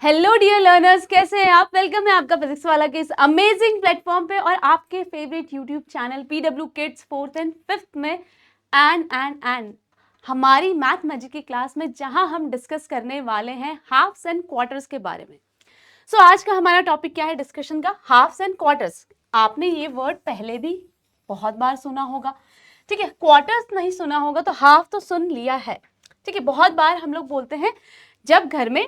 Hello dear learners, कैसे हैं आप। वेलकम है आपका फिजिक्स वाला के इस अमेजिंग प्लेटफॉर्म पे और आपके favourite YouTube channel PW kids 4th and 5th में एंड हमारी मैथ मैजिक की क्लास में, जहां हम डिस्कस करने वाले हैं हाफ्स एंड क्वार्टर्स के बारे में। सो आज का हमारा टॉपिक क्या है डिस्कशन का? Halves and quarters. आपने ये वर्ड पहले भी बहुत बार सुना होगा, ठीक है। क्वार्टर्स नहीं सुना होगा तो हाफ तो सुन लिया है, ठीक है। बहुत बार हम लोग बोलते हैं जब घर में,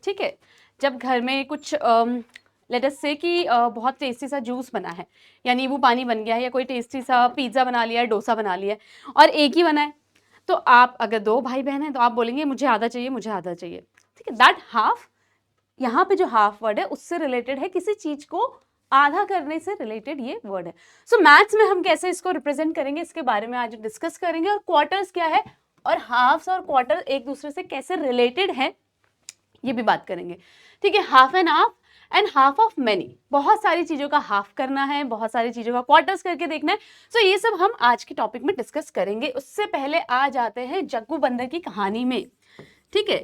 ठीक है, जब घर में कुछ लेट अस से कि बहुत टेस्टी सा जूस बना है या नींबू पानी बन गया है या कोई टेस्टी सा पिज्ज़ा बना लिया है, डोसा बना लिया है और एक ही बना है, तो आप अगर दो भाई बहन हैं तो आप बोलेंगे मुझे आधा चाहिए, मुझे आधा चाहिए, ठीक है। दैट हाफ, यहाँ पे जो हाफ वर्ड है उससे रिलेटेड है, किसी चीज को आधा करने से रिलेटेड ये वर्ड है। सो मैथ्स में हम कैसे इसको रिप्रेजेंट करेंगे इसके बारे में आज डिस्कस करेंगे, और क्वार्टर्स क्या है और हाफ्स और क्वार्टर एक दूसरे से कैसे रिलेटेड है ये भी बात करेंगे, ठीक है। Half and half of many, बहुत सारी चीजों का हाफ करना है, बहुत सारी चीजों का क्वार्टर्स करके देखना है। सो ये सब हम आज के टॉपिक में डिस्कस करेंगे। उससे पहले आ जाते हैं जग्गू बंदर की कहानी में, ठीक है।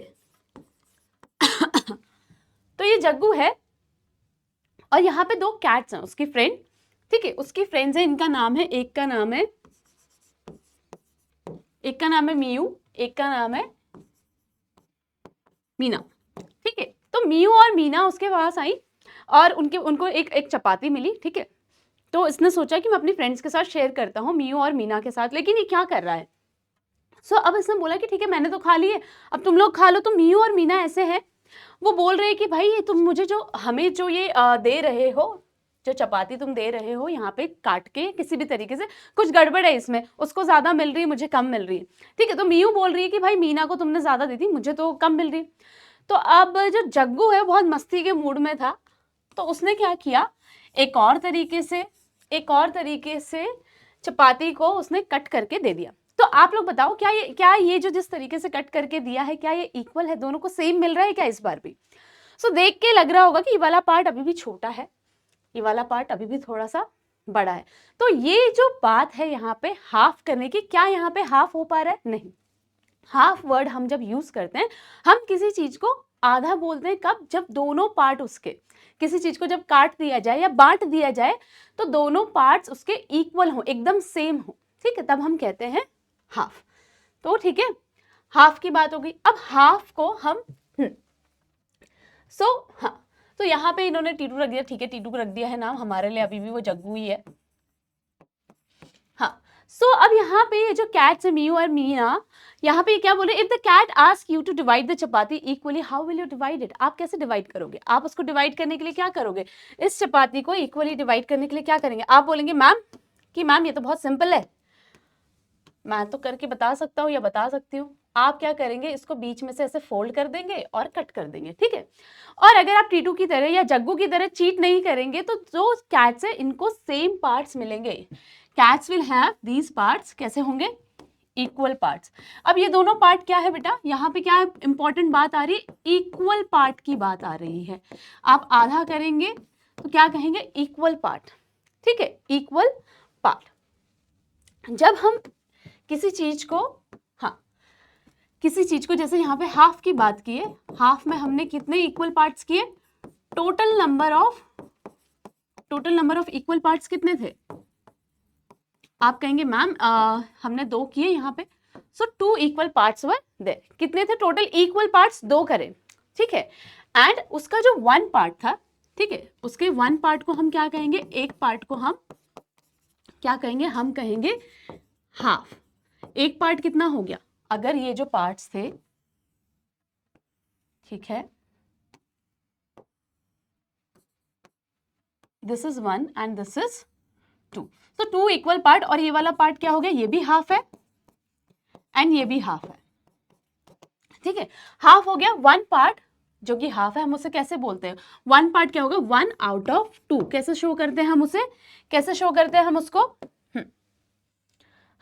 तो ये जग्गू है और यहाँ पे दो कैट्स हैं, उसकी फ्रेंड, ठीक है, उसकी फ्रेंड्स है। इनका नाम है, एक का नाम है मियू, एक का नाम है मीना, ठीक है। तो मियू और मीना उसके पास आई और उनको एक चपाती मिली, ठीक है। तो इसने सोचा कि मैं अपनी फ्रेंड्स के साथ शेयर करता हूँ, मियू और मीना के साथ, लेकिन ये क्या कर रहा है। अब इसने बोला कि ठीक है मैंने तो खा ली है, अब तुम लोग खा लो। तो मियू और मीना ऐसे हैं, वो बोल रहे हैं कि भाई ये तुम मुझे हमें जो ये दे रहे हो, जो चपाती तुम दे रहे हो यहाँ पे काट के किसी भी तरीके से, कुछ गड़बड़ है इसमें, उसको ज्यादा मिल रही है, मुझे कम मिल रही है, ठीक है। तो मियू बोल रही है कि भाई मीना को तुमने ज्यादा दी थी, मुझे तो कम मिल रही है। तो अब जो जग्गू है बहुत मस्ती के मूड में था, तो उसने क्या किया, एक और तरीके से चपाती को उसने कट करके दे दिया। तो आप लोग बताओ, क्या ये जो जिस तरीके से कट करके दिया है, क्या ये इक्वल है, दोनों को सेम मिल रहा है क्या इस बार भी? देख के लग रहा होगा कि ये वाला पार्ट अभी भी छोटा है, ये वाला पार्ट अभी भी थोड़ा सा बड़ा है। तो ये जो बात है यहाँ पे हाफ करने की, क्या यहाँ पे हाफ हो पा रहा है? नहीं। हाफ वर्ड हम जब यूज करते हैं, हम किसी चीज को आधा बोलते हैं कब? जब दोनों पार्ट उसके, किसी चीज को जब काट दिया जाए या बांट दिया जाए तो दोनों पार्ट्स उसके इक्वल हो, एकदम सेम हो, ठीक है, तब हम कहते हैं हाफ। तो ठीक है, हाफ की बात हो गई। अब हाफ को हम हाँ, तो यहाँ पे इन्होंने टीटू रख दिया, ठीक है, टीटू को रख दिया है नाम, हमारे लिए अभी भी वो जग्गू ही है। हाँ, अब यहाँ पे ये जो कैट्स है मियू और मीना, यहाँ पे क्या बोले, if the cat ask you to divide the chapati equally how will you divide it. आप कैसे डिवाइड करोगे? आप उसको डिवाइड करने के लिए क्या करोगे? इस चपाती को इक्वली डिवाइड करने के लिए क्या करेंगे? आप बोलेंगे मैम कि मैम ये तो बहुत सिंपल है, मैं तो करके बता सकता हूँ या बता सकती हूँ। आप क्या करेंगे, इसको बीच में से ऐसे फोल्ड कर देंगे और कट कर देंगे, ठीक है। और अगर आप टीटू की तरह या जग्गू की तरह चीट नहीं करेंगे तो जो कैट्स है इनको सेम पार्ट्स मिलेंगे। Cats will have these parts, कैसे होंगे? Equal parts. अब ये दोनों पार्ट क्या है बेटा, यहाँ पे क्या इंपॉर्टेंट बात आ रही है, इक्वल पार्ट की बात आ रही है। आप आधा करेंगे तो क्या कहेंगे? इक्वल पार्ट, ठीक है, इक्वल पार्ट। जब हम किसी चीज को, हाँ, किसी चीज को, जैसे यहाँ पे हाफ की बात की है, हाफ में हमने कितने इक्वल पार्ट्स किए? Total number of equal parts कितने थे? आप कहेंगे मैम हमने 2 किए यहाँ पे, सो 2 इक्वल पार्ट्स वर देयर। कितने थे टोटल इक्वल पार्ट्स? 2 करें, ठीक है। एंड उसका जो 1 पार्ट था, ठीक है, उसके 1 पार्ट को हम क्या कहेंगे? एक पार्ट को हम क्या कहेंगे? हम कहेंगे हाफ। एक पार्ट कितना हो गया? अगर ये जो पार्ट्स थे, ठीक है, this is 1 and this is 2, तो 2 इक्वल पार्ट, और ये वाला पार्ट क्या हो गया? ये भी हाफ है एंड ये भी हाफ है, ठीक है। हाफ हो गया 1 पार्ट जो कि हाफ है, हम उसे कैसे बोलते हैं? 1 पार्ट क्या होगा? 1 आउट ऑफ 2। कैसे शो करते हैं हम उसे? कैसे शो करते हैं हम उसको?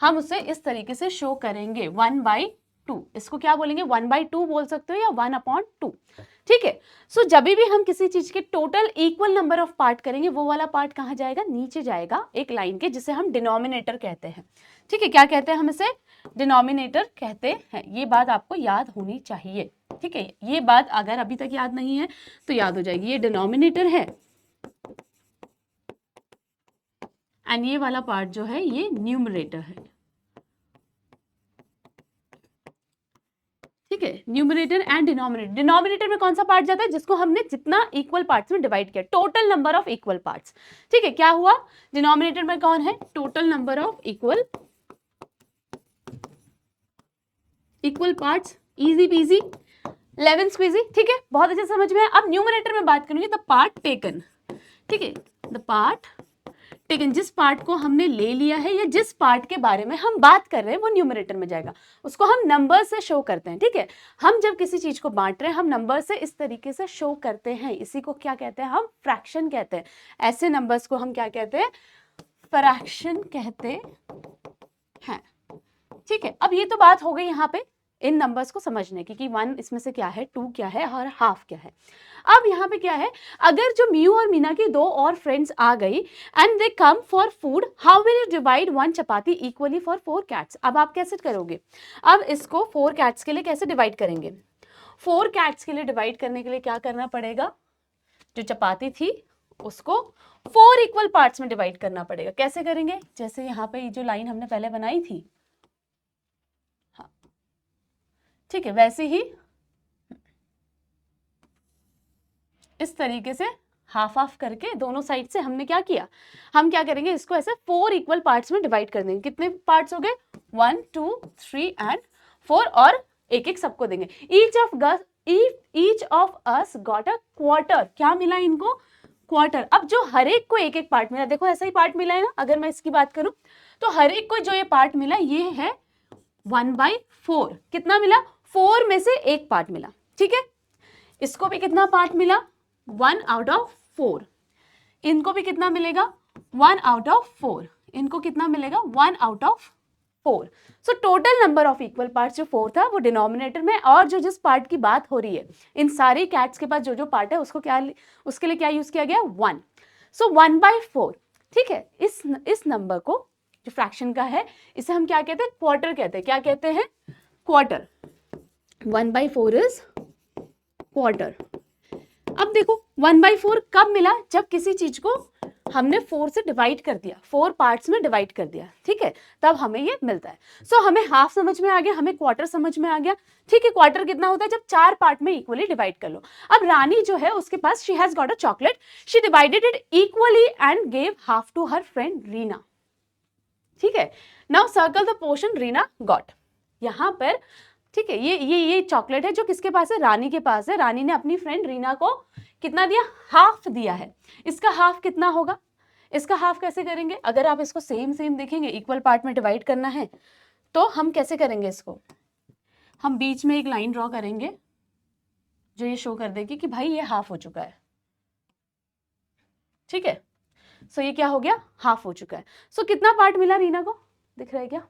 हम उसे इस तरीके से शो करेंगे 1/2। इसको क्या बोलेंगे? 1/2 बोल सकते हो या 1/2, ठीक है। सो जब भी हम किसी चीज के total equal number of part करेंगे, वो वाला पार्ट कहाँ जाएगा, नीचे जाएगा एक लाइन के, जिसे हम डिनोमिनेटर कहते हैं। ठीक है, क्या कहते हैं हम इसे, डिनोमिनेटर कहते हैं। ये बात आपको याद होनी चाहिए। ठीक है, ये बात अगर अभी तक याद नहीं है तो याद हो जाएगी। ये डिनोमिनेटर है एंड ये वाला पार्ट जो है ये न्यूमरेटर है। ठीक है, न्यूमरेटर एंड डिनोमिनेटर। डिनोमिनेटर में कौन सा पार्ट जाता है, जिसको हमने जितना इक्वल पार्ट्स में डिवाइड किया, total number of equal parts. ठीक है, क्या हुआ, डिनोमिनेटर में कौन है, total number of equal parts. Easy peasy, lemon squeezy. ठीक है, बहुत अच्छे समझ में है। अब न्यूमरेटर में बात करूंगी, द पार्ट टेकन। ठीक है, द पार्ट टेकन, जिस पार्ट को हमने ले लिया है या जिस पार्ट के बारे में हम बात कर रहे हैं वो न्यूमरेटर में जाएगा। उसको हम नंबर से शो करते हैं। ठीक है, हम जब किसी चीज को बांट रहे हैं हम नंबर से इस तरीके से शो करते हैं। इसी को क्या कहते हैं, हम फ्रैक्शन कहते हैं। ऐसे नंबर्स को हम क्या कहते हैं, फ्रैक्शन कहते हैं। ठीक है, अब ये तो बात हो गई यहाँ पे इन नंबर्स को समझने की कि 1 इसमें से क्या है, 2 क्या है और हाफ क्या है। अब यहाँ पे क्या है, अगर जो मियू और मीना की दो और फ्रेंड्स आ गई and they come for food, how will you divide 1 chapati equally for 4 cats. अब आप कैसे करोगे, अब इसको 4 कैट्स के लिए कैसे डिवाइड करेंगे, 4 कैट्स के लिए डिवाइड करने के लिए क्या करना पड़ेगा, जो चपाती थी उसको 4 इक्वल पार्ट्स में डिवाइड करना पड़ेगा। कैसे करेंगे, जैसे यहाँ पे जो लाइन हमने पहले बनाई थी, ठीक है, वैसे ही इस तरीके से हाफ हाफ करके दोनों साइड से हमने क्या किया, हम क्या करेंगे, इसको ऐसे 4 इक्वल पार्ट्स में डिवाइड कर देंगे। कितने पार्ट्स हो गए, 1 2 3 एंड 4, और एक एक सबको देंगे। Each of us got a quarter. क्या मिला इनको, क्वार्टर। अब जो हर एक को एक एक पार्ट मिला, देखो ऐसा ही पार्ट मिला है ना। अगर मैं इसकी बात करूं तो हर एक को जो ये पार्ट मिला ये है 1/4। कितना मिला, 4 में से एक पार्ट मिला। ठीक है, इसको भी कितना पार्ट मिला, 1 आउट ऑफ 4। इनको भी कितना मिलेगा, 1 आउट ऑफ 4। इनको कितना मिलेगा, 1 out of 4। So total number of equal parts जो 4 था वो डिनोमिनेटर में, और जो जिस पार्ट की बात हो रही है इन सारी कैट्स के पास जो जो पार्ट है उसको क्या, उसके लिए क्या यूज किया गया, 1। सो 1/4। ठीक है, इस नंबर को जो फ्रैक्शन का है इसे हम क्या कहते हैं, क्वार्टर कहते हैं। क्या कहते हैं, क्वार्टर। 1/4 is quarter. अब देखो 1/4 कब मिला, जब किसी चीज को हमने 4 से डिवाइड कर दिया, 4 पार्ट्स में डिवाइड कर दिया। ठीक है, तब हमें ये मिलता है। सो हमें हाफ समझ में आ गया, हमें क्वार्टर समझ में आ गया। ठीक है, क्वार्टर कितना होता है, जब 4 पार्ट में इक्वली डिवाइड कर लो। अब रानी जो है उसके पास she has got a chocolate, she divided it equally and gave half to her friend Reena. ठीक है, now circle the portion Reena got. यहाँ पर ठीक है, ये चॉकलेट है जो किसके पास है, रानी के पास है। रानी ने अपनी फ्रेंड रीना को कितना दिया, हाफ दिया है। इसका हाफ कितना होगा, इसका हाफ कैसे करेंगे, अगर आप इसको सेम देखेंगे, इक्वल पार्ट में डिवाइड करना है तो हम कैसे करेंगे, इसको हम बीच में एक लाइन ड्रॉ करेंगे जो ये शो कर देगी कि भाई ये हाफ हो चुका है। ठीक है, सो ये क्या हो गया, हाफ हो चुका है। सो कितना पार्ट मिला रीना को, दिख रहा है क्या,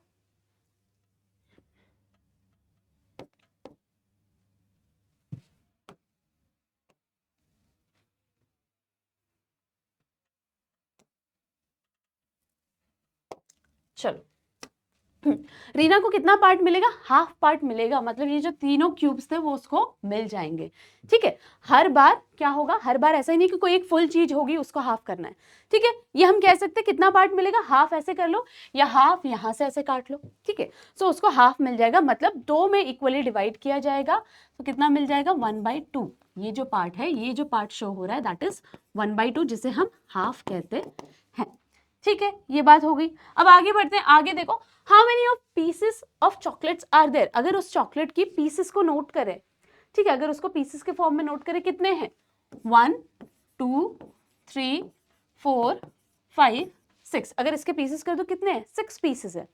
चलो रीना को कितना पार्ट मिलेगा, हाफ पार्ट मिलेगा। मतलब ये जो तीनों क्यूब्स थे वो उसको मिल जाएंगे। ठीक है, हर बार क्या होगा, हर बार ऐसा ही नहीं कि कोई एक फुल चीज होगी उसको हाफ करना है। ठीक है, ये हम कह सकते हैं कितना पार्ट मिलेगा, हाफ ऐसे कर लो या हाफ यहां से ऐसे काट लो। ठीक है, सो उसको हाफ मिल जाएगा, मतलब 2 में इक्वली डिवाइड किया जाएगा तो कितना मिल जाएगा, 1/2। ये जो पार्ट है, ये जो पार्ट शो हो रहा है दैट इज 1/2, जिसे हम हाफ कहते हैं। ठीक है, ये बात हो गई। अब आगे बढ़ते हैं, आगे देखो, how many of pieces of chocolates are there. अगर उस चॉकलेट की पीसेस को नोट करें, ठीक है, अगर उसको पीसेस के फॉर्म में नोट करें, कितने हैं, 1 2 3 4 5 6। अगर इसके पीसेस कर दो कितने हैं, 6 पीसेस है।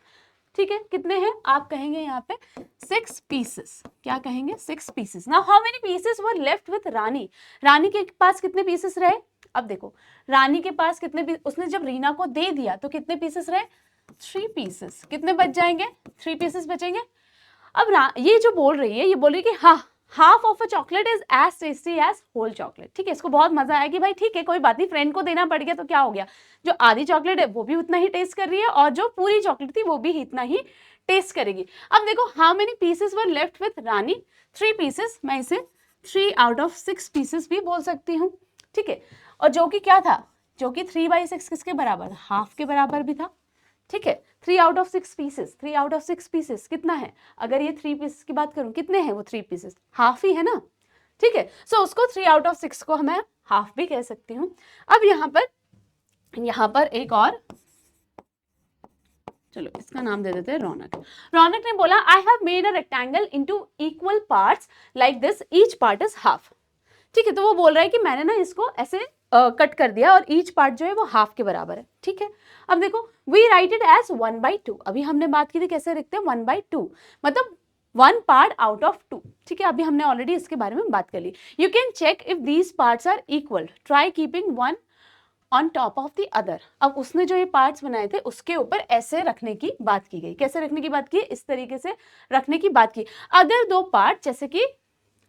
ठीक है, कितने हैं, आप कहेंगे यहाँ पे 6 पीसेस। क्या कहेंगे, 6 pieces. Now how many pieces were left with Rani. Rani के पास कितने पीसेस रहे, अब देखो रानी के पास कितने, उसने जब रीना को दे दिया तो कितने पीसेस रहे, 3 पीसेस। कितने बच जाएंगे, 3 पीसेस बचेंगे। अब ये जो बोल रही है, ये बोल रही है कि हाँ half of a chocolate is as tasty as whole chocolate. ठीक है, इसको बहुत मजा आया कि भाई ठीक है कोई बात नहीं, फ्रेंड को देना पड़ गया तो क्या हो गया, जो आधी चॉकलेट है वो भी उतना ही टेस्ट कर रही है और जो पूरी चॉकलेट थी वो भी इतना ही टेस्ट करेगी। अब देखो how many pieces were left with Rani, 3 pieces, मैं इसे 3 आउट ऑफ 6 पीसेस भी बोल सकती हूँ। ठीक है, और जो कि क्या था, जो कि 3/6 किसके बराबर, हाफ के बराबर भी था। ठीक है, 3 out of 6 pieces, 3 out of 6 pieces कितना है, अगर ये 3 पीसेस की बात करूं कितने हैं वो 3 पीसेस, हाफ ही है ना। ठीक है, सो उसको 3 आउट ऑफ 6 को मैं हाफ भी कह सकती हूँ। अब यहाँ पर एक और, चलो इसका नाम दे देते हैं रौनक। रौनक ने बोला I have made a rectangle into equal parts like this, each part is half. ठीक है, तो वो बोल रहा है कि मैंने ना इसको ऐसे कट कर दिया और ईच पार्ट जो है वो हाफ के बराबर है। ठीक है, अब देखो वी राइट इट एज 1/2, अभी हमने बात की थी कैसे लिखते हैं 1/2, मतलब 1 पार्ट आउट ऑफ 2। ठीक है, अभी हमने ऑलरेडी इसके बारे में बात कर ली। You can check if these parts are equal, try keeping one on top of the other. अब उसने जो ये पार्ट्स बनाए थे उसके ऊपर ऐसे रखने की बात की गई, कैसे रखने की बात की, इस तरीके से रखने की बात की। अगर दो पार्ट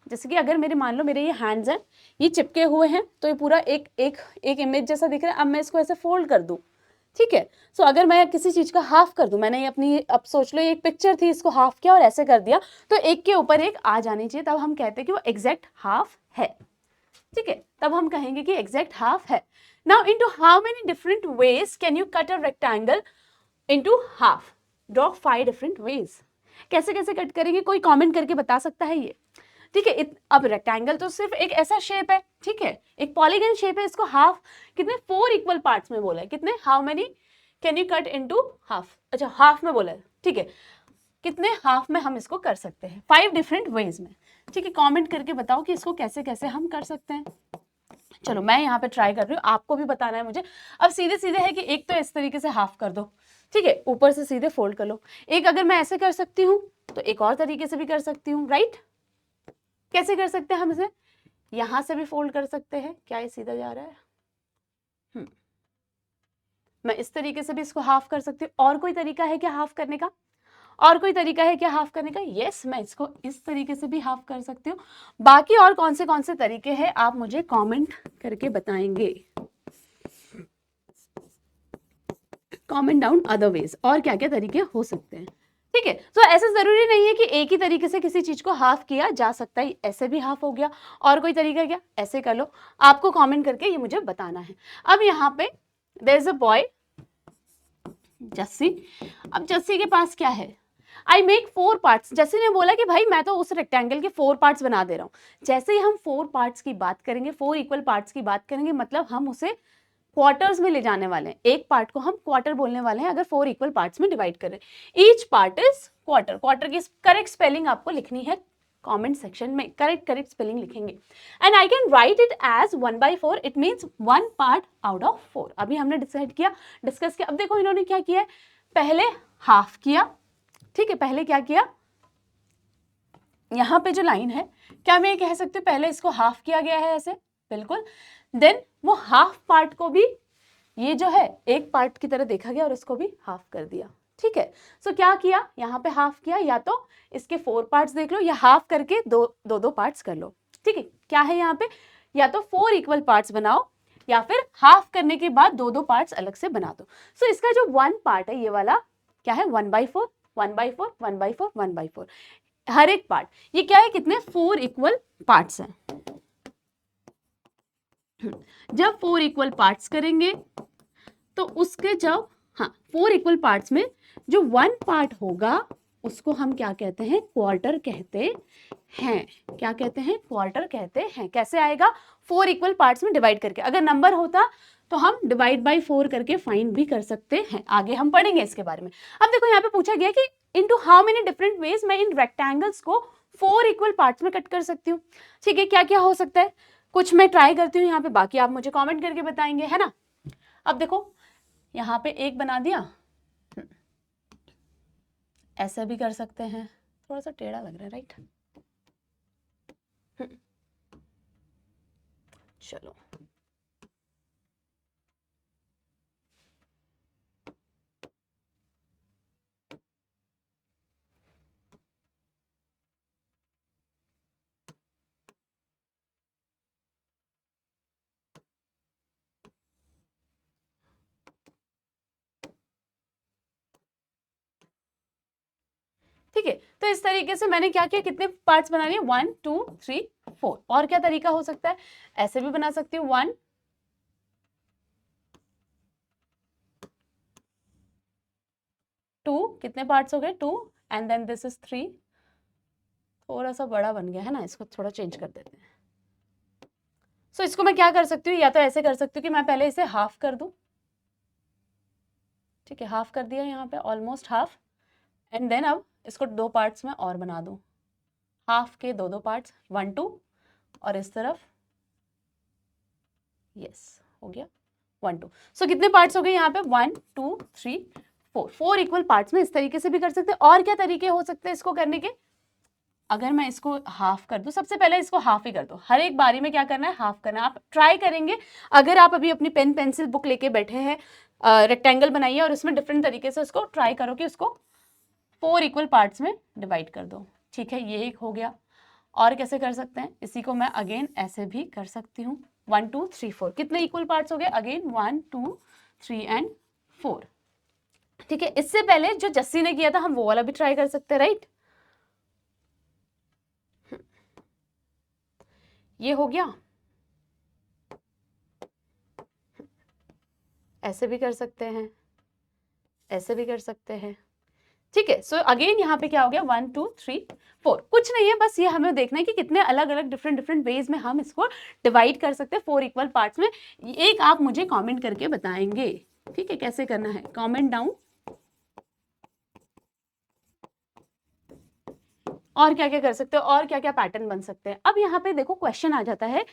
जैसे कि अगर मेरे मान लो मेरे ये हैंड्स हैं, ये चिपके हुए हैं, तो ये पूरा एक एक एक इमेज जैसा दिख रहा है। अब मैं इसको ऐसे फोल्ड कर दूं, ठीक है, सो अगर मैं किसी चीज का हाफ कर दूं, मैंने ये अपनी, अब सोच लो ये एक पिक्चर थी, इसको हाफ किया और ऐसे कर दिया, तो एक के ऊपर एक आ जानी चाहिए, तब हम कहते हैं कि वो एग्जैक्ट हाफ है। ठीक है, तब हम कहेंगे कि एग्जैक्ट हाफ है। Now into how many different ways can you cut a rectangle into half, draw 5 different ways. कैसे कैसे कट करेंगे, कोई कमेंट करके बता सकता है ये। ठीक है, अब रेक्टेंगल तो सिर्फ एक ऐसा शेप है, ठीक है, एक पॉलीगन शेप है, इसको हाफ कितने 4 इक्वल पार्ट्स में बोला है, कितने, how many can you cut into half, अच्छा हाफ में बोला है। ठीक है, कितने हाफ में हम इसको कर सकते हैं, 5 डिफरेंट वेज में। ठीक है, कमेंट करके बताओ कि इसको कैसे कैसे हम कर सकते हैं। चलो मैं यहाँ पे ट्राई कर रही हूँ, आपको भी बताना है मुझे। अब सीधे सीधे है कि एक तो इस तरीके से हाफ कर दो, ठीक है, ऊपर से सीधे फोल्ड कर लो। एक अगर मैं ऐसे कर सकती हूँ तो एक और तरीके से भी कर सकती हूँ, राइट। कैसे कर सकते हैं हम इसे, यहां से भी फोल्ड कर सकते हैं, क्या ये सीधा जा रहा है, मैं इस तरीके से भी इसको हाफ कर सकती हूँ। और कोई तरीका है क्या हाफ करने का, और कोई तरीका है क्या हाफ करने का, यस मैं इसको इस तरीके से भी हाफ कर सकती हूँ। बाकी और कौन से तरीके हैं आप मुझे कमेंट करके बताएंगे, कमेंट डाउन अदर वेज, और क्या क्या तरीके हो सकते हैं। ठीक है, तो ऐसा जरूरी नहीं है कि एक ही तरीके से किसी चीज को हाफ किया जा सकता है, ऐसे भी हाफ हो गया, और कोई तरीका क्या, ऐसे कर लो, आपको कमेंट करके ये मुझे बताना है। अब यहाँ पे there is a boy Jassi, अब जस्सी के पास क्या है, आई मेक 4 पार्ट्स। जस्सी ने बोला कि भाई मैं तो उस रेक्टेंगल के 4 पार्ट्स बना दे रहा हूँ। जैसे ही हम 4 पार्ट्स की बात करेंगे, 4 इक्वल पार्ट्स की बात करेंगे, मतलब हम उसे क्वार्टर्स में ले जाने वाले हैं, एक पार्ट को हम क्वार्टर बोलने वाले हैं अगर 4 इक्वल पार्ट्स में डिवाइड करें। Each part is quarter, quarter की करेक्ट स्पेलिंग आपको लिखनी है कमेंट सेक्शन में, करेक्ट स्पेलिंग लिखेंगे। And I can write it as 1/4, it means 1 part out of 4। अभी हमने डिसाइड किया, डिस्कस किया। अब देखो इन्होंने क्या किया है, पहले हाफ किया, ठीक है, पहले क्या किया, यहाँ पे जो लाइन है, क्या मैं ये कह सकती हूँ पहले इसको हाफ किया गया है ऐसे, बिल्कुल, देन वो हाफ पार्ट को भी ये जो है एक पार्ट की तरह देखा गया और इसको भी हाफ कर दिया। ठीक है, सो क्या किया, यहाँ पे हाफ किया, या तो इसके 4 पार्ट्स देख लो या हाफ करके दो पार्ट्स कर लो। ठीक है, क्या है यहाँ पे, या तो 4 इक्वल पार्ट्स बनाओ या फिर हाफ करने के बाद दो पार्ट्स अलग से बना दो। सो इसका जो 1 पार्ट है ये वाला क्या है, 1/4 1/4 1/4 1/4, हर एक पार्ट ये क्या है, कितने 4 इक्वल पार्ट्स हैं। जब 4 इक्वल पार्ट्स करेंगे तो उसके जब, हाँ 4 इक्वल पार्ट्स में जो 1 पार्ट होगा उसको हम क्या कहते हैं, क्वार्टर कहते हैं। क्या कहते हैं, क्वार्टर कहते हैं। कैसे आएगा, 4 इक्वल पार्ट्स में डिवाइड करके, अगर नंबर होता तो हम डिवाइड बाय 4 करके फाइंड भी कर सकते हैं, आगे हम पढ़ेंगे इसके बारे में। अब देखो यहाँ पे पूछा गया कि into how many different veg मैं इन रेक्टेंगल्स को 4 इक्वल पार्ट्स में कट कर सकती हूँ। ठीक है, क्या क्या हो सकता है, कुछ मैं ट्राई करती हूँ यहाँ पे, बाकी आप मुझे कमेंट करके बताएंगे, है ना। अब देखो यहाँ पे एक बना दिया, ऐसा भी कर सकते हैं, थोड़ा सा टेढ़ा लग रहा है, राइट। चलो तो इस तरीके से मैंने क्या किया, कितने पार्ट्स बना लिए, 1 2 3 4। और क्या तरीका हो सकता है, ऐसे भी बना सकती हूँ, 1 2, कितने पार्ट्स हो गए, 2, एंड देन दिस इज 3। थोड़ा सा बड़ा बन गया है ना, इसको थोड़ा चेंज कर देते हैं। सो इसको मैं क्या कर सकती हूँ, या तो ऐसे कर सकती हूँ कि मैं पहले इसे हाफ कर दूं, ठीक है, हाफ कर दिया यहाँ पे, ऑलमोस्ट हाफ, एंड देन अब इसको 2 पार्ट्स में और बना दूं, हाफ के 2 पार्ट्स, 1 2, और इस तरफ, यस हो गया 1 2। सो कितने पार्ट्स हो गए यहाँ पे, 1 2 3 4 इक्वल पार्ट्स में। इस तरीके से भी कर सकते हैं। और क्या तरीके हो सकते हैं इसको करने के, अगर मैं इसको हाफ कर दूं, सबसे पहले इसको हाफ ही कर दो, हर एक बारी में क्या करना है, हाफ करना है। आप ट्राई करेंगे, अगर आप अभी अपनी पेन पेंसिल बुक लेके बैठे हैं, रेक्टेंगल बनाइए और उसमें डिफरेंट तरीके से उसको ट्राई करो कि उसको 4 इक्वल पार्ट्स में डिवाइड कर दो, ठीक है, ये एक हो गया। और कैसे कर सकते हैं, इसी को मैं अगेन ऐसे भी कर सकती हूँ, 1 2 3 4, कितने इक्वल पार्ट्स हो गए, अगेन 1 2 3 एंड 4, ठीक है। इससे पहले जो जस्सी ने किया था, हम वो वाला भी ट्राई कर सकते हैं, राइट। ये हो गया, ऐसे भी कर सकते हैं, ऐसे भी कर सकते हैं, ठीक है। सो अगेन यहाँ पे क्या हो गया, 1 2 3 4, कुछ नहीं है, बस ये हमें देखना है कि कितने अलग अलग डिफरेंट वेज में हम इसको डिवाइड कर सकते हैं 4 इक्वल पार्ट्स में। एक आप मुझे कमेंट करके बताएंगे, ठीक है, कैसे करना है, कमेंट डाउन। और क्या क्या कर सकते हो, और क्या क्या पैटर्न बन सकते हैं। अब यहाँ पे देखो क्वेश्चन आ जाता है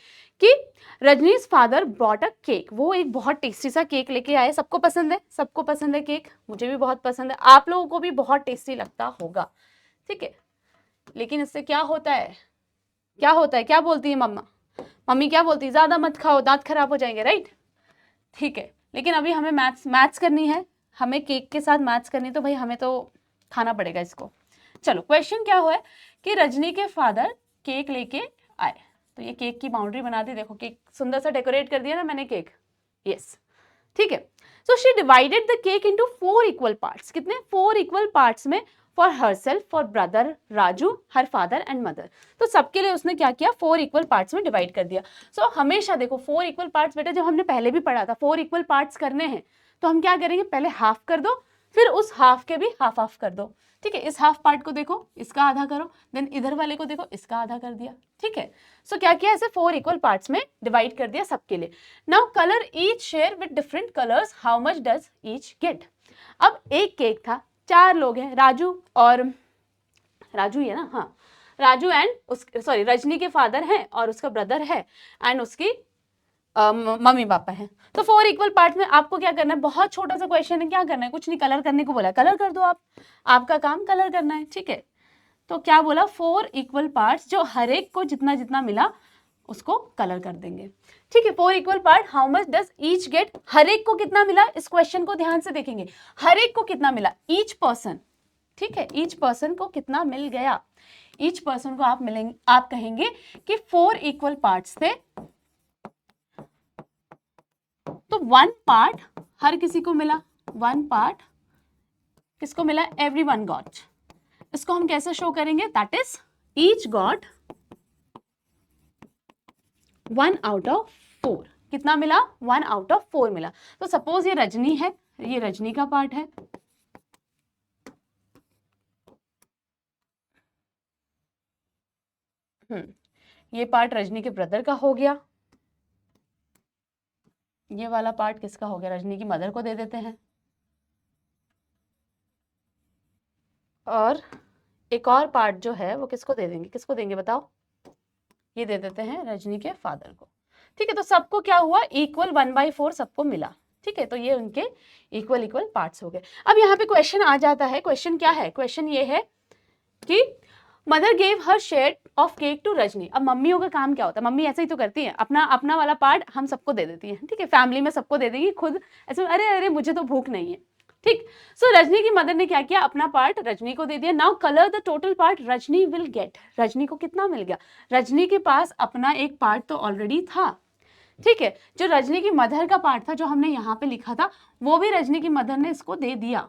कि रजनी's फादर ब्रॉट अ केक, वो एक बहुत टेस्टी सा केक लेके आए। सबको पसंद है, सबको पसंद है केक, मुझे भी बहुत पसंद है, आप लोगों को भी बहुत टेस्टी लगता होगा, ठीक है। लेकिन इससे क्या होता है, क्या होता है, क्या बोलती है मम्मा, मम्मी क्या बोलती है, ज्यादा मत खाओ, दांत खराब हो जाएंगे, राइट, ठीक है। लेकिन अभी हमें मैथ्स करनी है, हमें केक के साथ मैथ्स करनी, तो भाई हमें तो खाना पड़ेगा इसको। चलो क्वेश्चन क्या हुआ है कि रजनी के फादर केक लेके आए, तो ये केक की बाउंड्री बना दी, देखो केक सुंदर सा डेकोरेट कर दिया ना मैंने केक, यस, ठीक है। So she divided the cake into 4 equal parts, कितने, 4 इक्वल पार्ट्स में, for herself, for brother Raju, her father and mother. तो सबके लिए उसने क्या किया, 4 इक्वल पार्ट्स में डिवाइड कर दिया। सो हमेशा देखो 4 इक्वल पार्ट्स, बेटा जब हमने पहले भी पढ़ा था 4 इक्वल पार्ट्स करने हैं, तो हम क्या करेंगे, पहले हाफ कर दो, फिर उस हाफ के भी हाफ हाफ कर दो, ठीक है। इस हाफ पार्ट को देखो, इसका आधा करो, देन इधर वाले को देखो, इसका आधा कर दिया, ठीक है। सो क्या किया, ऐसे 4 इक्वल पार्ट्स में डिवाइड कर दिया सबके लिए। Now colour each share with different colours, how much does each get. अब एक केक था, 4 लोग हैं, राजू और राजू ही है ना, हाँ, राजू एंड उस सॉरी रजनी के फादर हैं और उसका ब्रदर है एंड उसकी मम्मी पापा हैं। तो 4 इक्वल पार्ट में आपको क्या करना है, बहुत छोटा सा क्वेश्चन है, क्या करना है, कुछ नहीं, कलर करने को बोला, कलर कर दो आप, आपका काम कलर करना है, ठीक है। तो क्या बोला, 4 इक्वल पार्ट्स, जो हर एक को जितना जितना मिला उसको कलर कर देंगे, ठीक है। 4 equal part, how much does each get, हर एक को कितना मिला, इस क्वेश्चन को ध्यान से देखेंगे, हर एक को कितना मिला, ईच पर्सन, ठीक है, ईच पर्सन को कितना मिल गया, ईच पर्सन को आप मिलेंगे, आप कहेंगे कि 4 इक्वल पार्ट्स थे, तो 1 पार्ट हर किसी को मिला, 1 पार्ट किसको मिला, एवरीवन गॉट। इसको हम कैसे शो करेंगे, that is each got 1 out of 4, कितना मिला, 1 आउट ऑफ 4 मिला। तो सपोज ये रजनी है, ये रजनी का पार्ट है, ये पार्ट रजनी के ब्रदर का हो गया, ये वाला पार्ट किसका हो गया, रजनी की मदर को दे देते हैं, और एक और पार्ट जो है वो किसको दे देंगे, किसको देंगे बताओ, ये दे देते हैं रजनी के फादर को, ठीक है। तो सबको क्या हुआ, इक्वल 1/4 सबको मिला, ठीक है। तो ये उनके इक्वल इक्वल पार्ट्स हो गए। अब यहाँ पे क्वेश्चन आ जाता है, क्वेश्चन क्या है, क्वेश्चन ये है कि mother gave her share of cake to Rajni. अब मम्मियों का काम क्या होता है, मम्मी ऐसे ही तो करती है, अपना अपना वाला पार्ट हम सबको दे देती है, ठीक है, फैमिली में सबको दे देगी, खुद ऐसे अरे अरे मुझे तो भूख नहीं है, ठीक। सो रजनी की मदर ने क्या किया, अपना पार्ट रजनी को दे दिया। Now colour the total part Rajni will gate, Rajni को कितना मिल गया, रजनी के पास अपना एक पार्ट तो ऑलरेडी था, ठीक है। जो रजनी की मदर का पार्ट था, जो हमने यहाँ पे लिखा था, वो भी रजनी की मदर ने इसको दे दिया,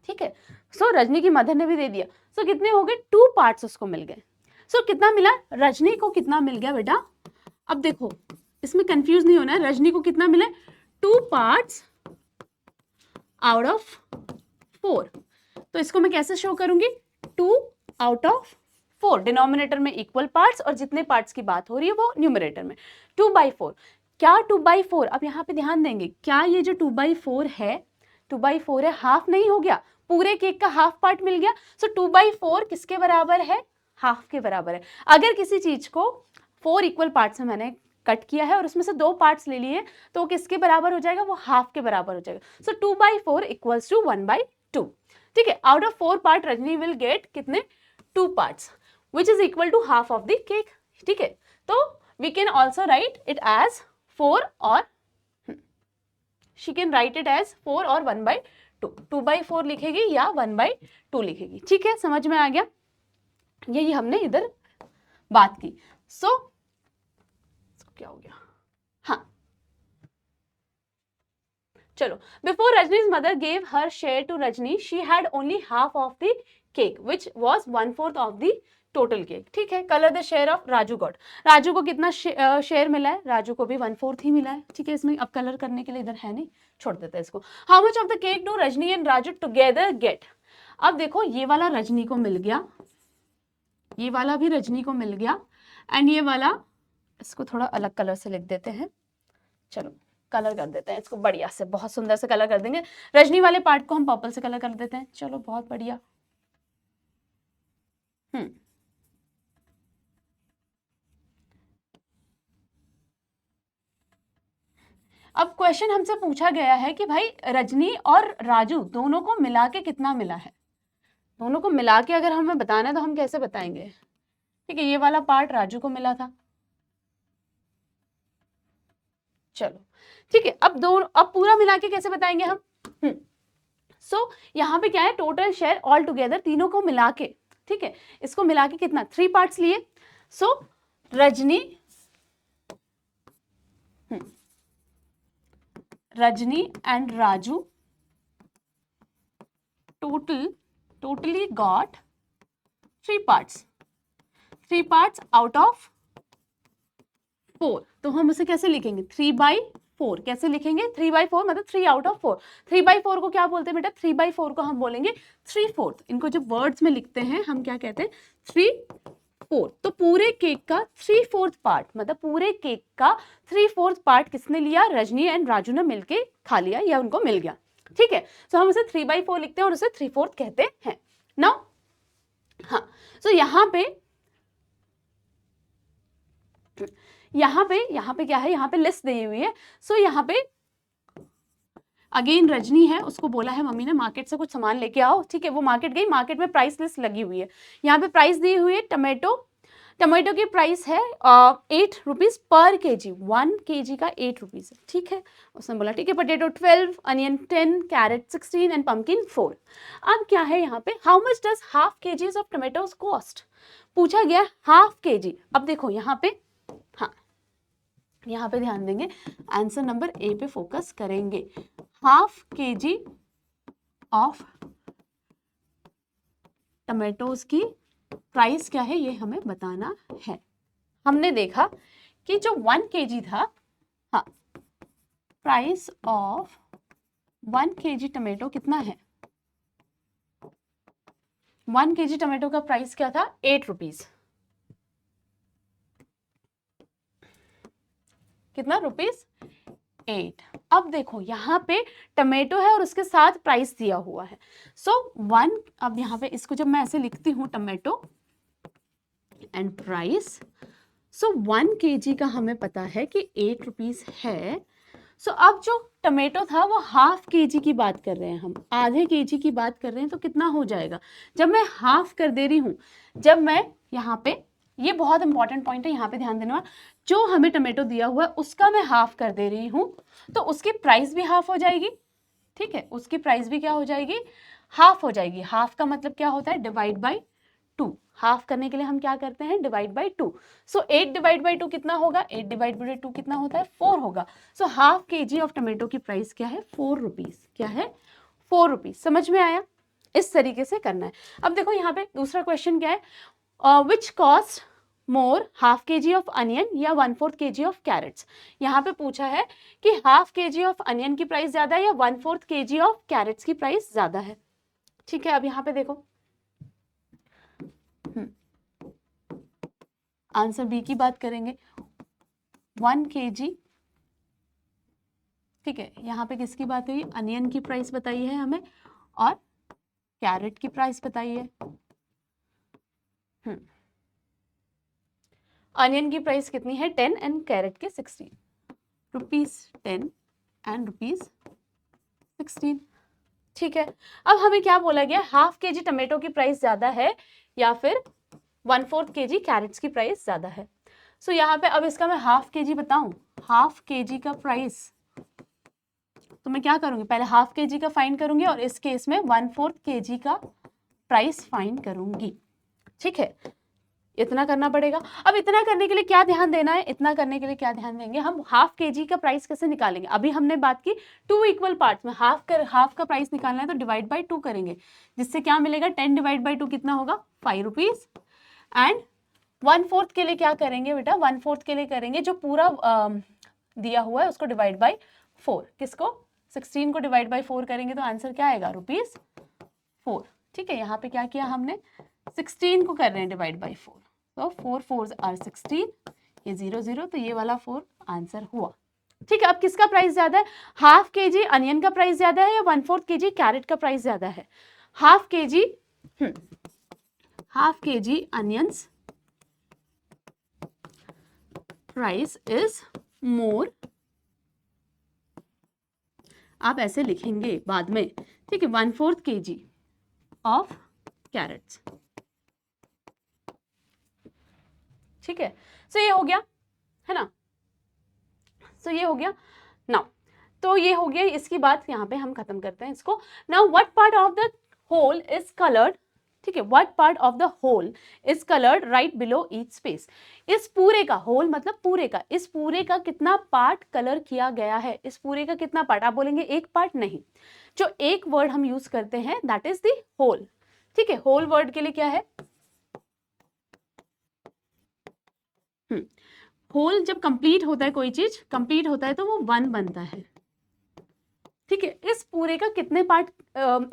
ठीक है। सो रजनी की मदर ने भी दे दिया। सो कितने हो गए, 2 पार्ट्स उसको मिल गए। सो कितना मिला, रजनी को कितना मिल गया बेटा, अब देखो इसमें कंफ्यूज नहीं होना है, रजनी को कितना मिला, 2 पार्ट्स आउट ऑफ 4। तो इसको मैं कैसे शो करूंगी, 2 आउट ऑफ 4, डिनोमिनेटर में इक्वल पार्ट्स और जितने पार्ट्स की बात हो रही है वो न्यूमरेटर में 2/4। क्या 2/4, अब यहाँ पे ध्यान देंगे, क्या ये जो 2/4 है, 2/4 है, हाफ नहीं हो गया, पूरे केक का हाफ पार्ट मिल गया। सो 2/4 किसके बराबर है, हाफ के बराबर है। अगर किसी चीज को 4 इक्वल पार्ट्स में मैंने कट किया है और उसमें से 2 पार्ट्स ले लिए तो वो किसके बराबर हो जाएगा, वो हाफ के बराबर हो जाएगा। So 2/4 equals to 1/2। ठीक है, out of 4 part Rajni will get कितने, 2 parts which is equal to half of the cake. ठीक है, तो we can also write it as 4 और she can write it as 4 और 1/2, 2/4 लिखेगी या 1/2 लिखेगी। ठीक है, समझ में आ गया, यही हमने इधर बात की। सो क्या हो गया, हाँ चलो, before Rajni's mother gave her share to Rajni she had only half of the cake which was 1/4 of the total cake. ठीक है, colour the share of Raju got, Raju को कितना शेयर मिला है, राजू को भी 1/4 ही मिला है। ठीक है, इसमें अब कलर करने के लिए इधर है नहीं, छोड़ देते हैं इसको। How much of the cake do Rajni and Raju together get. अब देखो ये वाला रजनी को मिल गया, ये वाला भी रजनी को मिल गया, एंड ये वाला, इसको थोड़ा अलग कलर से लिख देते हैं, चलो कलर कर देते हैं इसको बढ़िया से, बहुत सुंदर से कलर कर देंगे। रजनी वाले पार्ट को हम पर्पल से कलर कर देते हैं, चलो बहुत बढ़िया। अब क्वेश्चन हमसे पूछा गया है कि भाई रजनी और राजू दोनों को मिला के कितना मिला है, दोनों को मिला के अगर हमें बताना है तो हम कैसे बताएंगे। ठीक है, ये वाला पार्ट राजू को मिला था, चलो ठीक है, अब पूरा मिला के कैसे बताएंगे हम। सो यहाँ पे क्या है, टोटल शेयर ऑल टुगेदर, तीनों को मिला के, ठीक है, इसको मिला के कितना, 3 पार्ट्स लिए। So Rajni and Raju totally got 3 parts out of 4। तो हम उसे कैसे लिखेंगे, 3/4 कैसे लिखेंगे, 3/4 मतलब 3 आउट ऑफ 4। 3/4 को क्या बोलते हैं बेटा, 3/4 को हम बोलेंगे 3/4। इनको जब वर्ड्स में लिखते हैं हम क्या कहते हैं, 3/4। तो पूरे केक का 3/4 पार्ट, मतलब पूरे केक का 3/4 पार्ट किसने लिया, रजनी एंड राजू ने मिलके खा लिया या उनको मिल गया। ठीक है, तो हम उसे 3/4 लिखते हैं और उसे 3/4 कहते हैं। नाउ हाँ, सो यहाँ पे क्या है, यहाँ पे लिस्ट दी हुई है। सो यहाँ पे अगेन रजनी है, उसको बोला है मम्मी ने मार्केट से कुछ सामान लेके आओ। ठीक है, वो मार्केट गई, मार्केट में प्राइस लिस्ट लगी हुई है, यहाँ पे प्राइस दी हुई है। टमाटो की प्राइस है 8 रुपीज पर केजी, 1 kg का 8 रुपीज है। ठीक है, उसने बोला ठीक है, potato 12, onion 10, carrot 16 and pumpkin 4। अब क्या है यहाँ पे, how much does half kgs of tomatoes cost, पूछा गया हाफ kg। अब देखो यहाँ पे, हाँ यहाँ पे ध्यान देंगे, आंसर नंबर ए पे फोकस करेंगे। हाफ kg ऑफ टमाटोज की प्राइस क्या है ये हमें बताना है। हमने देखा कि जो 1 kg था, हाँ, प्राइस ऑफ 1 kg टमाटो कितना है, 1 kg टमाटो का प्राइस क्या था, 8 रुपीज। कितना रुपीस, 8। अब देखो यहाँ पे टमेटो है और उसके साथ प्राइस दिया हुआ है। सो 1, अब यहाँ पे इसको जब मैं ऐसे लिखती हूँ, tomato and price, so 1 kg का हमें पता है कि 8 रुपीज है। सो अब जो टमेटो था वो हाफ kg की बात कर रहे हैं, हम आधे kg की बात कर रहे हैं, तो कितना हो जाएगा, जब मैं हाफ कर दे रही हूँ, जब मैं यहाँ पे, ये बहुत इंपॉर्टेंट पॉइंट है, यहाँ पे ध्यान देना, जो हमें टमेटो दिया हुआ है उसका मैं हाफ कर दे रही हूँ, तो उसकी प्राइस भी हाफ हो जाएगी। ठीक है, उसकी प्राइस भी क्या हो जाएगी, हाफ हो जाएगी। हाफ का मतलब क्या होता है, डिवाइड बाई 2। हाफ करने के लिए हम क्या करते हैं, divide by 2। So 8 divide by 2 कितना होगा, 8 डिवाइड बाई 2 कितना होता है, 4 होगा। So half kg of tomato की प्राइस क्या है, 4 रुपीज। क्या है, 4 रुपीज। समझ में आया, इस तरीके से करना है। अब देखो यहाँ पे दूसरा क्वेश्चन क्या है, which cost more, half kg of onion या 1/4 kg ऑफ कैरेट्स। यहाँ पे पूछा है कि हाफ kg ऑफ अनियन की प्राइस ज्यादा है या 1/4 kg ऑफ कैरेट्स की प्राइस ज्यादा है। ठीक है, अब यहाँ पे देखो आंसर बी की बात करेंगे, 1 kg। ठीक है, यहाँ पे किसकी बात हुई, अनियन की प्राइस बताई है हमें और कैरेट की प्राइस बताई है। अनियन की प्राइस कितनी है 10 एंड कैरेट के 16, ₹10 एंड ₹16। ठीक है, अब हमें क्या बोला गया, हाफ kg टमाटो की प्राइस ज्यादा है या फिर 1/4 kg कैरेट्स की प्राइस ज्यादा है। सो यहाँ पे अब इसका मैं हाफ kg बताऊं, हाफ kg का प्राइस तो मैं क्या करूंगी, पहले हाफ kg का फाइंड करूंगी और इस केस में 1/4 kg का प्राइस फाइंड करूंगी। ठीक है, इतना करना पड़ेगा। अब इतना करने के लिए क्या ध्यान देना है, इतना करने के लिए क्या ध्यान देंगे, हम हाफ kg का प्राइस कैसे निकालेंगे। अभी हमने बात की 2 इक्वल पार्ट्स में हाफ का प्राइस निकालना है तो डिवाइड बाय 2 करेंगे, जिससे क्या मिलेगा 10 डिवाइड बाय 2 कितना होगा, ₹5। एंड 1/4 के लिए क्या करेंगे बेटा, 1/4 के लिए करेंगे जो पूरा दिया हुआ है उसको डिवाइड बाय 4, किसको 16 को डिवाइड बाय 4 करेंगे तो आंसर क्या आएगा, ₹4। ठीक है, यहाँ पे क्या किया हमने, 16 को कर रहे हैं डिवाइड बाय 4, तो 4 4s are 16, ये 0 0 तो ये वाला 4 आंसर हुआ। ठीक है, अब किसका प्राइस ज्यादा है, हाफ kg अनियन का प्राइस ज्यादा है या 1/4 kg कैरेट का प्राइस ज्यादा है। Half kg onions price is more, आप ऐसे लिखेंगे बाद में। ठीक है, 1/4 kg ऑफ कैरेट्स। ठीक है, सो ये हो गया है ना, सो ये हो गया नाउ, तो ये हो गया, इसकी बात यहाँ पे हम खत्म करते हैं इसको। Now what part of the whole is coloured, ठीक है, what part of the whole is coloured right below each space. इस पूरे का, होल मतलब पूरे का, इस पूरे का कितना पार्ट कलर किया गया है, इस पूरे का कितना पार्ट, आप बोलेंगे एक पार्ट, नहीं, जो एक वर्ड हम यूज करते हैं दैट इज द होल। ठीक है, होल वर्ड के लिए क्या है, होल जब कंप्लीट होता है, कोई चीज कंप्लीट होता है तो वो 1 बनता है। ठीक है, इस पूरे का कितने पार्ट,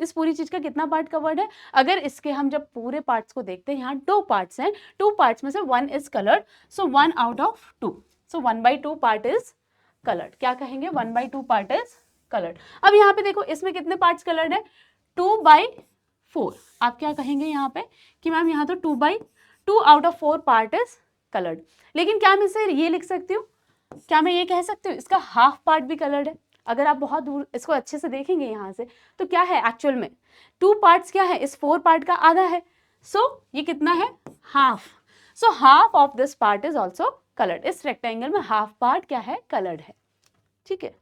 इस पूरी चीज का कितना पार्ट कवर्ड है, अगर इसके हम जब पूरे पार्ट्स को देखते हैं, यहाँ 2 पार्ट्स हैं, 2 पार्ट्स में से 1 is coloured, so 1 out of 2, so 1/2 part is coloured. क्या कहेंगे, 1/2 पार्ट इज कलर्ड। अब यहाँ पे देखो इसमें कितने पार्ट्स कलर्ड है, 2/4। आप क्या कहेंगे यहाँ पे कि मैम यहाँ तो 2/2 out of 4 part is coloured. लेकिन क्या मैं इसे ये लिख सकती हूँ, क्या मैं ये कह सकती हूँ इसका हाफ पार्ट भी कलर्ड है। अगर आप बहुत दूर इसको अच्छे से देखेंगे यहाँ से तो क्या है एक्चुअल में 2 पार्ट्स क्या है, इस 4 पार्ट का आधा है, सो ये कितना है, half. So half of this part is also coloured. इस रेक्टेंगल में हाफ पार्ट क्या है, कलर्ड है। ठीक है,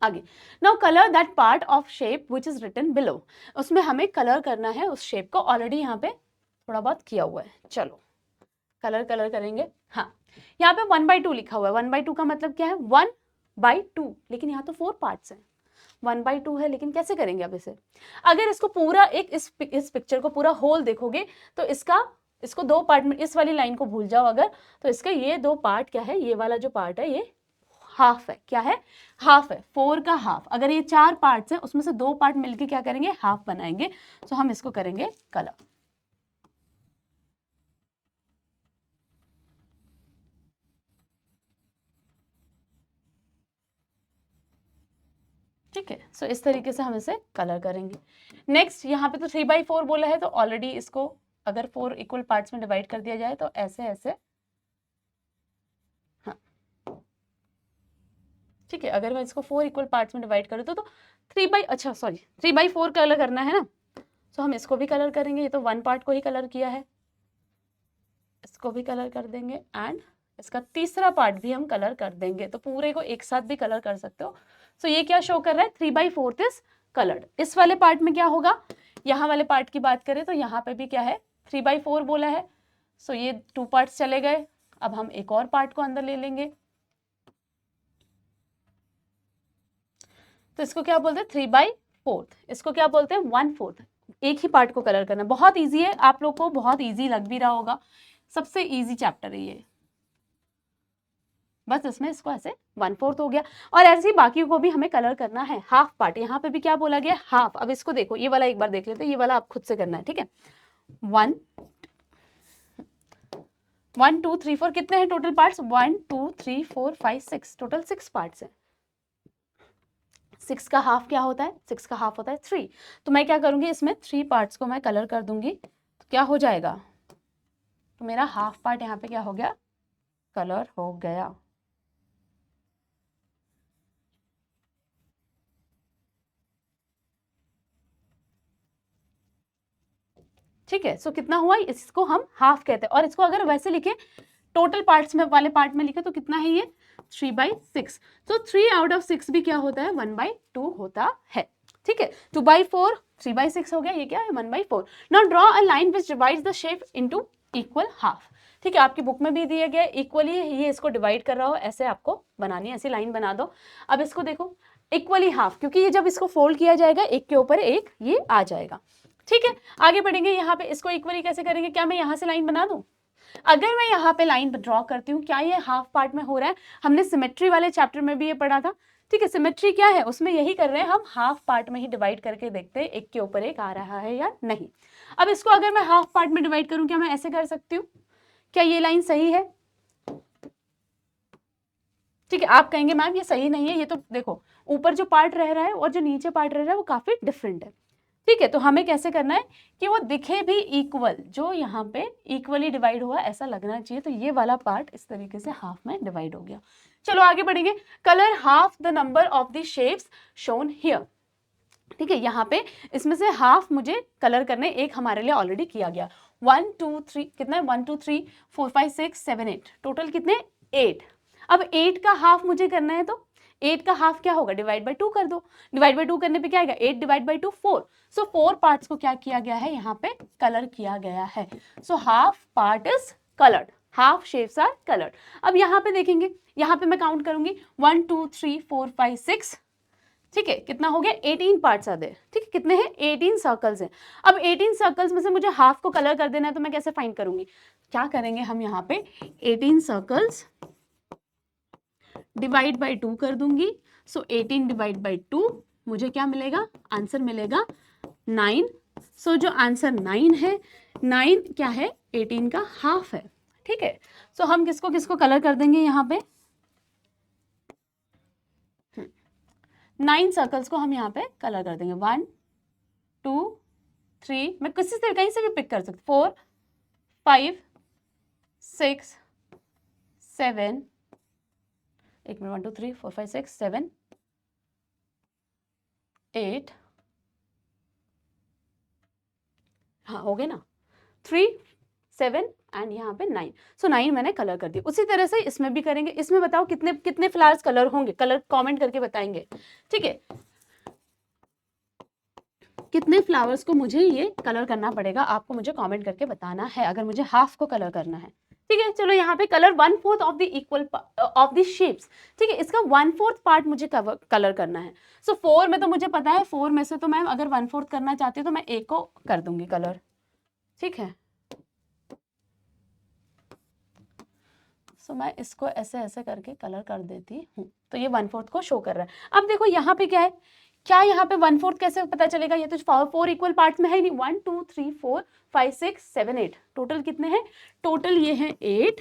आगे, now colour that part of shape which is written below. उसमें हमें कलर करना है उस शेप को, ऑलरेडी यहाँ पे थोड़ा बहुत किया हुआ है, चलो कलर करेंगे। हाँ, यहाँ पे 1/2 लिखा हुआ है, 1/2 का मतलब क्या है, 1/2, लेकिन यहाँ तो 4 पार्ट्स हैं, 1/2 है, लेकिन कैसे करेंगे अब इसे। अगर इसको पूरा इस पिक्चर को पूरा होल देखोगे तो इसको 2 पार्ट में, इस वाली लाइन को भूल जाओ अगर, तो इसका ये 2 पार्ट क्या है, ये वाला जो पार्ट है ये हाफ है, क्या है, हाफ है, 4 का हाफ। अगर ये 4 पार्ट्स हैं उसमें से 2 पार्ट मिलके क्या करेंगे, हाफ बनाएंगे, तो हम इसको करेंगे कलर। ठीक है, सो इस तरीके से हम इसे कलर करेंगे। नेक्स्ट, यहाँ पे तो 3/4 बोला है, तो ऑलरेडी इसको अगर 4 इक्वल पार्ट्स में डिवाइड कर दिया जाए तो ऐसे ऐसे, हाँ ठीक है, अगर मैं इसको 4 इक्वल पार्ट्स में डिवाइड करूँ तो 3/4 कलर करना है ना, तो हम इसको भी कलर करेंगे। ये तो 1 पार्ट को ही कलर किया है, इसको भी कलर कर देंगे एंड इसका तीसरा पार्ट भी हम कलर कर देंगे, तो पूरे को एक साथ भी कलर कर सकते हो। सो ये क्या शो कर रहा है, 3/4 इज कलर्ड। इस वाले पार्ट में क्या होगा, यहाँ वाले पार्ट की बात करें तो यहाँ पे भी क्या है, 3/4 बोला है, सो ये 2 पार्ट्स चले गए। अब हम एक और पार्ट को अंदर ले लेंगे, तो इसको क्या बोलते हैं, 3/4, इसको क्या बोलते हैं, 1/4। एक ही पार्ट को कलर करना, बहुत ईजी है, आप लोग को बहुत ईजी लग भी रहा होगा, सबसे ईजी चैप्टर है ये। बस इसमें इसको ऐसे 1/4 हो गया, और ऐसे ही बाकी को भी हमें कलर करना है। हाफ पार्ट, यहाँ पे भी क्या बोला गया, हाफ। अब इसको देखो, ये वाला एक बार देख लेते हैं, ये वाला आप खुद से करना है, ठीक है। 1 2 3 4 कितने हैं टोटल पार्ट्स, 1 2 3 4 5 6, टोटल 6 पार्ट्स हैं। 6 का हाफ क्या होता है, 6 का हाफ होता है 3। तो मैं क्या करूंगी, इसमें 3 पार्ट्स को मैं कलर कर दूंगी, तो क्या हो जाएगा, तो मेरा हाफ पार्ट यहाँ पे क्या हो गया, कलर हो गया। ठीक है, सो कितना हुआ, इसको हम हाफ कहते हैं, और इसको अगर वैसे लिखे टोटल पार्ट्स में वाले पार्ट में लिखे तो कितना है ये 3/6। तो 3 आउट ऑफ 6 भी क्या होता है 1/2 होता है। ठीक है, 2/4 3/6 हो गया, ये क्या है 1/4। Now draw a line which divides the shape into equal half. ठीक है, आपकी बुक में भी दिया गया इक्वली, ये इसको डिवाइड कर रहा हो, ऐसे आपको बनानी है, ऐसी लाइन बना दो। अब इसको देखो इक्वली हाफ, क्योंकि ये जब इसको फोल्ड किया जाएगा एक के ऊपर एक ये आ जाएगा। ठीक है, आगे बढ़ेंगे, यहाँ पे इसको इक्वली कैसे करेंगे, क्या मैं यहाँ से लाइन बना दूं, अगर मैं यहाँ पे लाइन ड्रॉ करती हूँ, क्या ये हाफ पार्ट में हो रहा है, हमने सिमेट्री वाले चैप्टर में भी ये पढ़ा था। ठीक है, सिमेट्री क्या है, उसमें यही कर रहे हैं हम, हाफ पार्ट में ही डिवाइड करके देखते हैं एक के ऊपर एक आ रहा है या नहीं। अब इसको अगर मैं हाफ पार्ट में डिवाइड करूं, क्या मैं ऐसे कर सकती हूँ, क्या ये लाइन सही है, ठीक है, आप कहेंगे मैम ये सही नहीं है, ये तो देखो ऊपर जो पार्ट रह रहा है और जो नीचे पार्ट रह रहा है वो काफी डिफरेंट है। ठीक है, तो हमें कैसे करना है कि वो दिखे भी इक्वल, जो यहाँ पे इक्वली डिवाइड हुआ ऐसा लगना चाहिए। तो ये वाला पार्ट इस तरीके से हाफ में डिवाइड हो गया। चलो आगे बढ़ेंगे, colour half the number of the shapes shown here. ठीक है, यहाँ पे इसमें से हाफ मुझे कलर करने, एक हमारे लिए ऑलरेडी किया गया, 1 2 3 कितना है 1 2 3 4 5 6 7 8, टोटल कितने 8। अब 8 का हाफ मुझे करना है, तो 8 का हाफ क्या होगा, डिवाइड बाई 2 कर दो, डिवाइड बाई 2 करने पे क्या आएगा 8 डिवाइड बाई 2 4। सो 4 पार्ट्स को क्या किया गया है, यहाँ पे कलर किया गया है। So half part is coloured, half shapes are coloured. अब यहाँ पे देखेंगे, यहाँ पे मैं काउंट करूंगी 1 2 3 4 5 6, ठीक है, कितना हो गया 18 पार्ट्स आ गए। ठीक है, कितने हैं 18 सर्कल्स हैं। अब 18 सर्कल्स में से मुझे हाफ को कलर कर देना है, तो मैं कैसे फाइंड करूंगी, क्या करेंगे हम यहाँ पे 18 सर्कल्स डिवाइड बाई 2 कर दूंगी। सो 18 डिवाइड बाई 2 मुझे क्या मिलेगा, आंसर मिलेगा 9। सो जो आंसर 9 है, 9 क्या है 18 का हाफ है। ठीक है, सो हम किसको किसको कलर कर देंगे, यहाँ पे 9 सर्कल्स को हम यहाँ पे कलर कर देंगे, 1 2 3, मैं किसी से कहीं से भी पिक कर सकती, 4 5 6 7, एक मिनट 1 2 3 4 5 6 7 8, हाँ हो गए ना, 3 7 एंड यहाँ पे 9। सो 9 मैंने कलर कर दिया। उसी तरह से इसमें भी करेंगे, इसमें बताओ कितने कितने फ्लावर्स कलर होंगे, कलर कमेंट करके बताएंगे। ठीक है, कितने फ्लावर्स को मुझे ये कलर करना पड़ेगा, आपको मुझे कमेंट करके बताना है, अगर मुझे हाफ को कलर करना है। ठीक है, चलो यहाँ पे colour 1/4 of the equal of the shapes. ठीक है, इसका 1/4 पार्ट मुझे कलर करना है। सो 4 में तो मुझे पता है, 4 में से तो मैं अगर 1/4 करना चाहती हूँ तो मैं एक को कर दूंगी कलर। ठीक है, सो मैं इसको ऐसे ऐसे करके कलर कर देती हूँ, तो ये 1/4 को शो कर रहा है। अब देखो यहाँ पे क्या है, क्या यहाँ पे 1/4 कैसे पता चलेगा, ये तो 4 इक्वल पार्ट्स में है नहीं, 1 2 3 4 5 6 7 8, टोटल कितने हैं, टोटल ये है 8।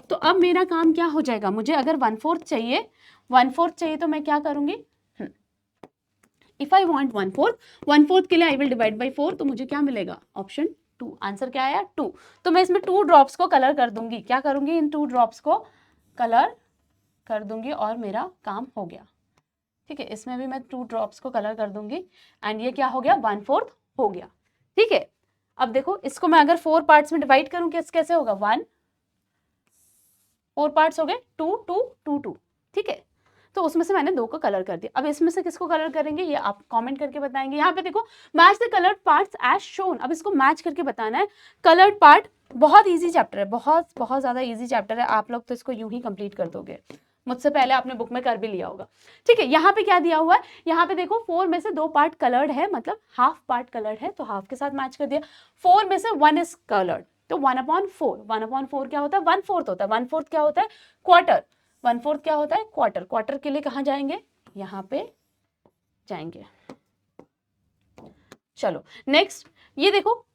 तो अब मेरा काम क्या हो जाएगा, मुझे अगर 1/4 चाहिए, 1/4 चाहिए तो मैं क्या करूंगी, इफ आई वांट 1/4 के लिए आई विल डिवाइड बाई 4, तो मुझे क्या मिलेगा ऑप्शन 2, आंसर क्या आया 2। तो मैं इसमें 2 ड्रॉप्स को कलर कर दूंगी, क्या करूंगी, इन 2 ड्रॉप्स को कलर कर दूंगी और मेरा काम हो गया। ठीक है, इसमें भी मैं 2 ड्रॉप्स को कलर कर दूंगी एंड ये क्या हो गया 1/4 हो गया। ठीक है, अब देखो इसको मैं अगर 4 पार्ट्स में डिवाइड करूं, कैसे होगा 1, 4 पार्ट्स हो गए 2 2 2 2। ठीक है, तो उसमें से मैंने 2 को कलर कर दिया। अब इसमें से किसको कलर करेंगे, ये आप कमेंट करके बताएंगे। यहाँ पे देखो match the coloured parts as shown, अब इसको मैच करके बताना है। कलर्ड पार्ट बहुत इजी चैप्टर है, बहुत बहुत ज्यादा इजी चैप्टर है, आप लोग तो इसको यूं ही कंप्लीट कर दोगे। मुझसे पहले आपने बुक में कर भी लिया होगा। ठीक है, यहाँ पे क्या दिया हुआ है, यहाँ पे देखो 4 में से 2 पार्ट कलर्ड है, मतलब हाफ पार्ट कलर्ड है, तो हाफ के साथ मैच कर दिया। 4 में से 1 इज कलर्ड, तो 1/4, 1/4 क्या होता है, 1/4 होता है। 1/4 क्या होता है, क्वार्टर। 1/4 क्या होता है, क्वार्टर। क्वार्टर के लिए कहाँ जाएंगे, यहाँ पे जाएंगे। चलो नेक्स्ट, ये देखो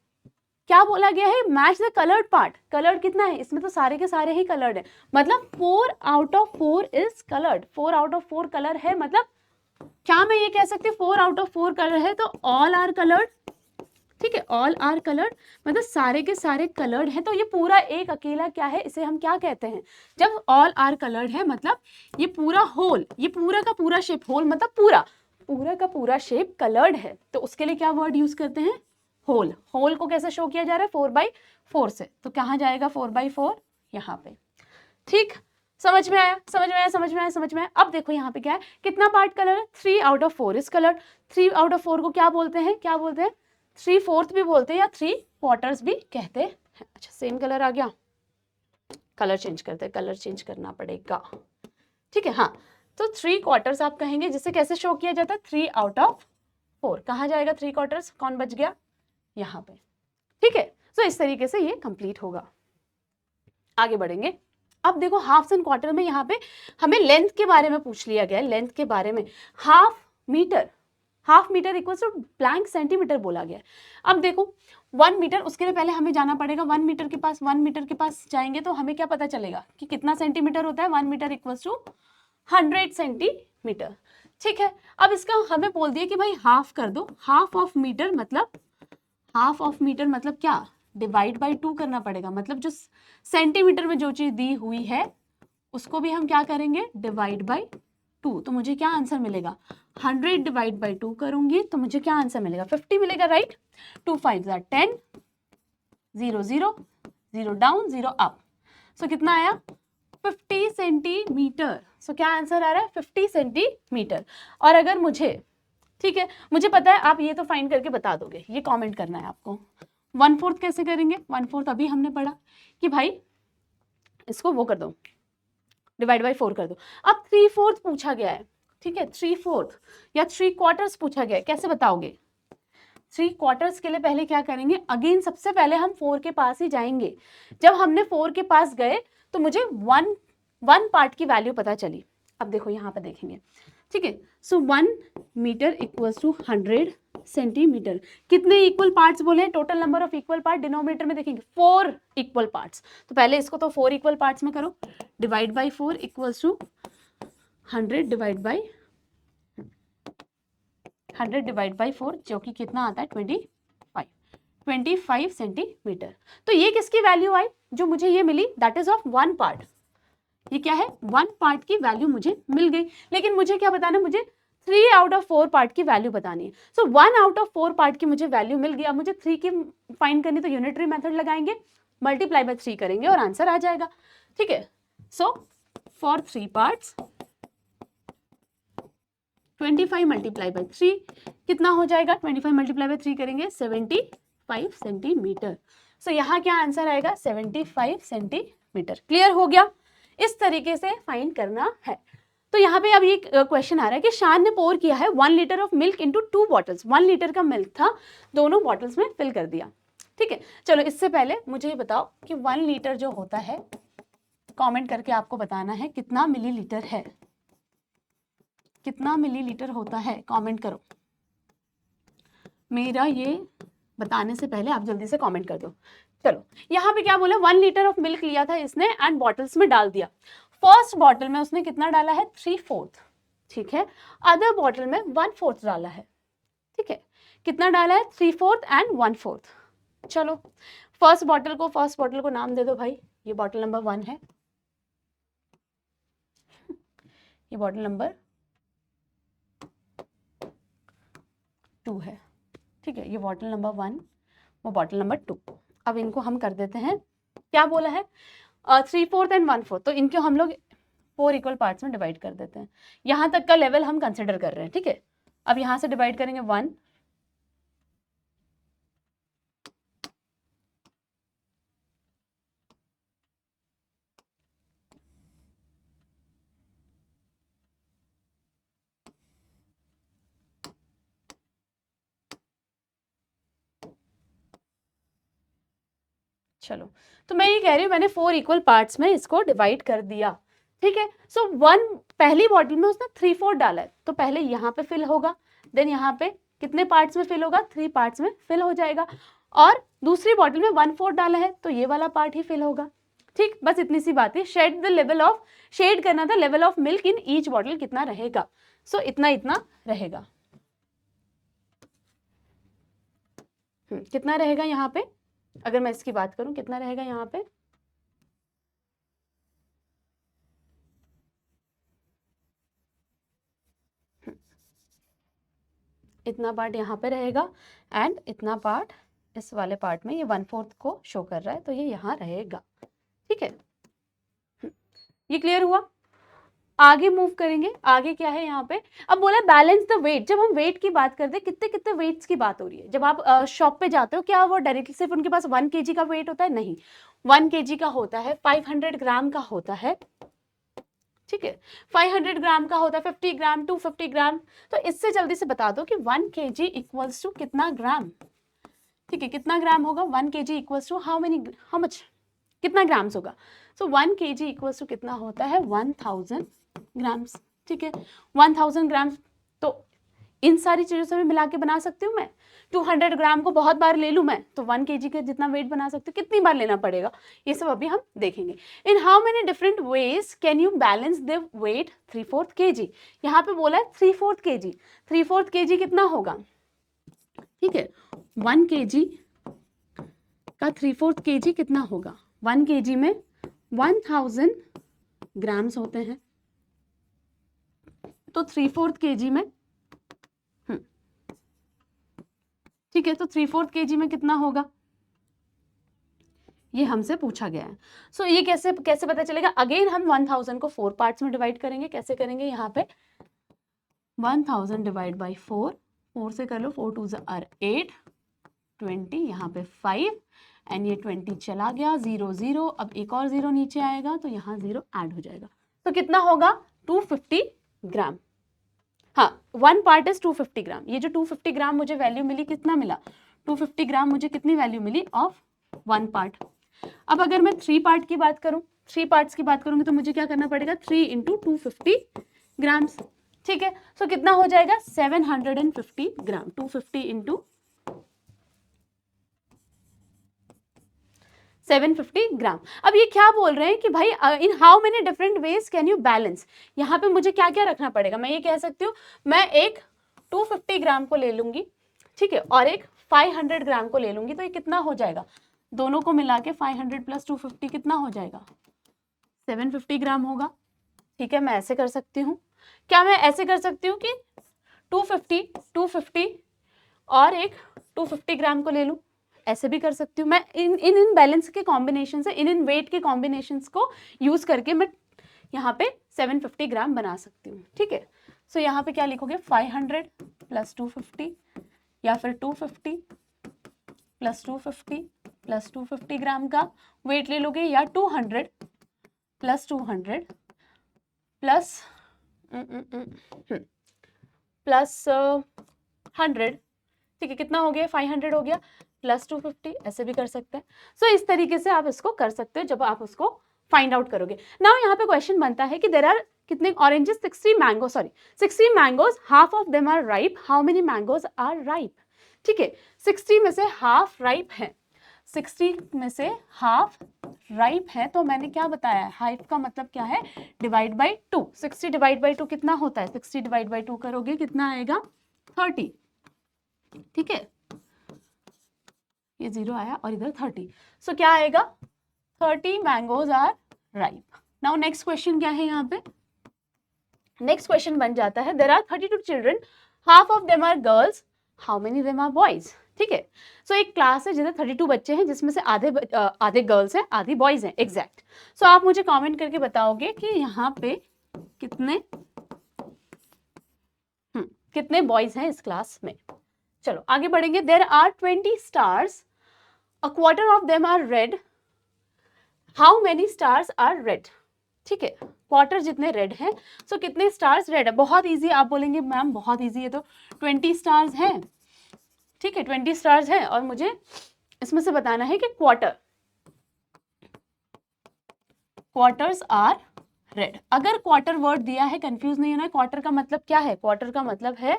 क्या बोला गया है, match the coloured part. Coloured कितना है, इसमें तो सारे के सारे ही कलर्ड है, मतलब 4 out of 4 is coloured. 4 out of 4 colour है, मतलब क्या मैं ये कह सकती हूँ 4 आउट ऑफ 4 कलर है तो ऑल आर कलर्ड। ठीक है, ऑल आर कलर्ड मतलब सारे के सारे कलर्ड है। तो ये पूरा एक अकेला क्या है, इसे हम क्या कहते हैं, जब ऑल आर कलर्ड है मतलब ये पूरा होल, ये पूरा का पूरा शेप, होल मतलब पूरा, पूरा का पूरा शेप कलर्ड है, तो उसके लिए क्या वर्ड यूज करते हैं, होल। होल को कैसे शो किया जा रहा है, 4/4 से, तो कहाँ जाएगा 4/4, यहाँ पे। ठीक, समझ में आया, समझ में आया, समझ में आया, समझ में आया। अब देखो यहाँ पे क्या है, कितना पार्ट कलर है, 3 out of 4 is coloured. 3 out of 4 को क्या बोलते हैं, क्या बोलते हैं, 3/4 भी बोलते हैं या 3/4 भी कहते हैं। अच्छा, सेम कलर आ गया, कलर चेंज करते हैं, कलर चेंज करना पड़ेगा। ठीक है, हाँ, तो 3/4 आप कहेंगे, जिसे कैसे शो किया जाता है, 3 आउट ऑफ 4, कहाँ जाएगा 3/4, कौन बच गया, यहाँ पे। ठीक है, तो इस तरीके से ये कंप्लीट होगा। आगे बढ़ेंगे। अब देखो हाफ्स एंड क्वार्टर में यहाँ पे हमें लेंथ के बारे में पूछ लिया गया है, लेंथ के बारे में। Half metre equals to blank centimetre बोला गया है। अब देखो 1 मीटर, उसके लिए पहले हमें जाना पड़ेगा 1 मीटर के पास। 1 मीटर के पास जाएंगे तो हमें क्या पता चलेगा कि कितना सेंटीमीटर होता है, 1 मीटर इक्वल्स टू 100 सेंटीमीटर। ठीक है, अब इसका हमें बोल दिया कि भाई हाफ कर दो। हाफ ऑफ मीटर मतलब क्या, डिवाइड बाई 2 करना पड़ेगा, मतलब जो सेंटीमीटर में जो चीज दी हुई है उसको भी हम क्या करेंगे, डिवाइड बाई 2। तो मुझे क्या आंसर मिलेगा, 100 डिवाइड बाई 2 करूंगी तो मुझे क्या आंसर मिलेगा, 50 मिलेगा, राइट। 2 5 are 10, 0 0 0 डाउन 0 अप, सो कितना आया 50 सेंटीमीटर। सो क्या आंसर आ रहा है, 50 सेंटीमीटर। और अगर मुझे, ठीक है, मुझे पता है आप ये तो फाइंड करके बता दोगे, ये कमेंट करना है आपको। 1/4 कैसे करेंगे, 1/4 अभी हमने पढ़ा कि भाई इसको वो कर दो, डिवाइड बाई 4 कर दो। अब 3/4 पूछा गया है, ठीक है, 3/4 या 3/4 पूछा गया है, कैसे बताओगे। 3/4 के लिए पहले क्या करेंगे, अगेन सबसे पहले हम 4 के पास ही जाएंगे। जब हमने 4 के पास गए तो मुझे वन पार्ट की वैल्यू पता चली। अब देखो यहाँ पे देखेंगे, ठीक है, सो 1 मीटर इक्वल्स टू 100 सेंटीमीटर। कितने इक्वल पार्ट्स बोले हैं, total number of equal part, denominator में देखेंगे 4 इक्वल पार्ट्स। तो पहले इसको तो 4 इक्वल पार्ट्स में करो, divide by 4 equals to 100 divide by 4, जो कि कितना आता है 25 सेंटीमीटर। तो ये किसकी वैल्यू आई, जो मुझे ये मिली, दैट इज ऑफ 1 पार्ट। ये क्या है, 1 पार्ट की वैल्यू मुझे मिल गई। लेकिन मुझे क्या बताना है, मुझे 3 आउट ऑफ 4 पार्ट की वैल्यू बतानी है। सो 1 आउट ऑफ 4 पार्ट की मुझे वैल्यू मिल गई। अब मुझे 3 की फाइंड करनी, तो यूनिटरी मेथड लगाएंगे, मल्टीप्लाई बाय 3 करेंगे और आंसर आ जाएगा। ठीक है, so for 3 parts 25 multiply by 3 कितना हो जाएगा, 25 मल्टीप्लाई बाय 3 करेंगे 75 सेंटीमीटर। सो यहाँ क्या आंसर आएगा, 75 सेंटीमीटर। क्लियर हो गया, इस तरीके से फाइंड करना है। तो यहाँ पे अब ये क्वेश्चन आ रहा है कि शान ने पोर किया है 1 litre of milk into 2 bottles. 1 litre का मिल्क था, दोनों बॉटल्स में फिल कर दिया। ठीक है, चलो इससे पहले मुझे ये बताओ कि 1 लीटर जो होता है, कमेंट करके आपको बताना है कितना मिलीलीटर है, कितना मिलीलीटर होता है, कमेंट करो। मेरा ये बताने से पहले आप जल्दी से कमेंट कर दो। चलो यहाँ पे क्या बोला, 1 लीटर ऑफ मिल्क लिया था इसने एंड बॉटल्स में डाल दिया। फर्स्ट बॉटल में उसने कितना डाला है, 3/4, ठीक है। अदर बॉटल में 1/4 डाला है, ठीक है। कितना डाला है, 3/4 एंड 1/4। चलो फर्स्ट बॉटल को नाम दे दो भाई, ये बॉटल नंबर 1 है, ये बॉटल नंबर 2 है, ठीक है। ये बॉटल नंबर 1, वो बॉटल नंबर 2। अब इनको हम कर देते हैं, क्या बोला है, 3/4 एंड 1/4, तो इनको हम लोग 4 इक्वल पार्ट्स में डिवाइड कर देते हैं। यहाँ तक का लेवल हम कंसिडर कर रहे हैं, ठीक है। अब यहाँ से डिवाइड करेंगे 1, चलो, तो मैं ये कह रही हूँ मैंने 4 इक्वल पार्ट्स में इसको डिवाइड कर दिया, ठीक है। सो वन पहली बॉटल में उसने 3/4 डाला है, तो पहले यहाँ पे फिल होगा, देन यहाँ पे कितने पार्ट्स में फिल होगा, 3 पार्ट्स में फिल हो जाएगा, और दूसरी बॉटल में 1/4 डाला है तो ये वाला पार्ट ही फिल होगा, ठीक। बस इतनी सी बात है। शेड करना था level of milk in each bottle कितना रहेगा, सो इतना इतना रहेगा। कितना रहेगा यहाँ पे, अगर मैं इसकी बात करूं कितना रहेगा यहाँ पे, इतना पार्ट यहाँ पे रहेगा एंड इतना पार्ट इस वाले पार्ट में, ये 1/4 को शो कर रहा है तो ये यहाँ रहेगा, ठीक है। ये क्लियर हुआ। आगे मूव करेंगे, आगे क्या है यहाँ पे, अब बोला बैलेंस द वेट। जब हम वेट की बात करते हैं, कितने कितने वेट्स की बात हो रही है। जब आप शॉप पे जाते हो, क्या वो डायरेक्टली सिर्फ उनके पास 1 kg का वेट होता है, नहीं, 1 kg का होता है, 500 ग्राम का होता है, ठीक है, 500 ग्राम का होता है, 50 ग्राम, 250 ग्राम। तो इससे जल्दी से बता दो कि 1 kg इक्वल्स टू कितना ग्राम, ठीक है, कितना ग्राम होगा, 1 kg equals to how much, कितना ग्राम्स होगा। सो 1 kg इक्वल्स टू कितना होता है, 1000 ग्राम्स, ठीक है, 1000 ग्राम्स। तो इन सारी चीजों से भी मिला के बना सकती हूँ मैं। 200 ग्राम को बहुत बार ले लूँ मैं तो 1 kg का जितना वेट बना सकती हूँ, कितनी बार लेना पड़ेगा, ये सब अभी हम देखेंगे। In how many different ways can you balance the weight 3/4 kg। यहाँ पे बोला है 3/4 kg, 3/4 kg कितना होगा, ठीक है, 1 kg का 3/4 kg कितना होगा, 1 kg में 1000 ग्राम्स होते हैं, तो 3/4 kg में, ठीक है, तो 3/4 kg में कितना होगा, ये हमसे पूछा गया है। सो ये कैसे पता चलेगा, अगेन हम 1000 को 4 पार्ट्स में डिवाइड करेंगे। कैसे करेंगे, यहाँ पे 1000 डिवाइड बाई 4, 4 से कर लो, 4 2 आर 8, 20, यहाँ पे 5 एंड ये 20 चला गया, 0 0, अब एक और 0 नीचे आएगा तो यहाँ 0 ऐड हो जाएगा, तो कितना होगा 250 ग्राम। हाँ, 1 पार्ट इज 250 ग्राम। ये जो 250 ग्राम मुझे वैल्यू मिली, कितना मिला, 250 ग्राम मुझे कितनी वैल्यू मिली ऑफ 1 पार्ट। अब अगर मैं 3 पार्ट की बात करूं, 3 पार्ट्स की बात करूंगी तो मुझे क्या करना पड़ेगा, 3 × 250 ग्राम्स, ठीक है। सो कितना हो जाएगा 750 ग्राम, 250 × 750 ग्राम। अब ये क्या बोल रहे हैं कि भाई इन how many different ways can you balance. यहाँ पे मुझे क्या क्या रखना पड़ेगा, मैं ये कह सकती हूँ मैं एक 250 ग्राम को ले लूंगी, ठीक है, और एक 500 ग्राम को ले लूंगी, तो ये कितना हो जाएगा, दोनों को मिला के 500 + 250 कितना हो जाएगा, 750 ग्राम होगा, ठीक है। मैं ऐसे कर सकती हूँ, क्या मैं ऐसे कर सकती हूँ कि 250 और एक 250 ग्राम को ले लूँ, ऐसे भी कर सकती हूँ मैं। इन बैलेंस के कॉम्बिनेशन से, इन वेट के कॉम्बिनेशंस को यूज करके मैं यहाँ पे 750 ग्राम बना सकती हूँ, ठीक है। सो यहाँ पे क्या लिखोगे, 500 + 250 या फिर 250 + 250 + 250 ग्राम का वेट ले लोगे, या 200 + 200 प्लस 100, ठीक है, कितना हो गया, 500 हो गया, + 250, ऐसे भी कर सकते हैं। सो इस तरीके से आप इसको कर सकते हो जब आप उसको फाइंड आउट करोगे। नाउ यहाँ पे क्वेश्चन बनता है कि देयर आर कितने oranges, 60 mangoes, half of them are ripe, how many mangoes are ripe, ठीक है। 60 में से हाफ राइप है, 60 में से हाफ राइप है, तो मैंने क्या बताया है, हाफ का मतलब क्या है, डिवाइड बाई 2। 60 डिवाइड बाई 2 कितना होता है, 60 डिवाइड बाई 2 करोगे कितना आएगा, 30, ठीक है, ये 0 आया और इधर 30, सो क्या आएगा, 30 mangoes are ripe. Now next question क्या है, यहाँ पे नेक्स्ट क्वेश्चन बन जाता है, there are 32 children, half of them are girls, how many them are boys, ठीक है। सो एक क्लास है जिसमें 32 बच्चे हैं, जिसमें से आधे गर्ल्स हैं, आधी बॉयज हैं, एग्जैक्ट। सो आप मुझे कमेंट करके बताओगे कि यहाँ पे कितने बॉयज हैं इस क्लास में। चलो आगे बढ़ेंगे, there are 20 stars, a quarter of them are red, how many stars are red, ठीक है, क्वार्टर जितने रेड हैं, सो कितने स्टार्स रेड है। बहुत इजी, आप बोलेंगे मैम बहुत इजी है, तो 20 स्टार्स हैं, ठीक है, 20 स्टार्स हैं, और मुझे इसमें से बताना है कि क्वार्टर, क्वार्टर्स आर रेड। अगर क्वार्टर वर्ड दिया है, कंफ्यूज नहीं होना है, क्वार्टर का मतलब क्या है? क्वार्टर का मतलब है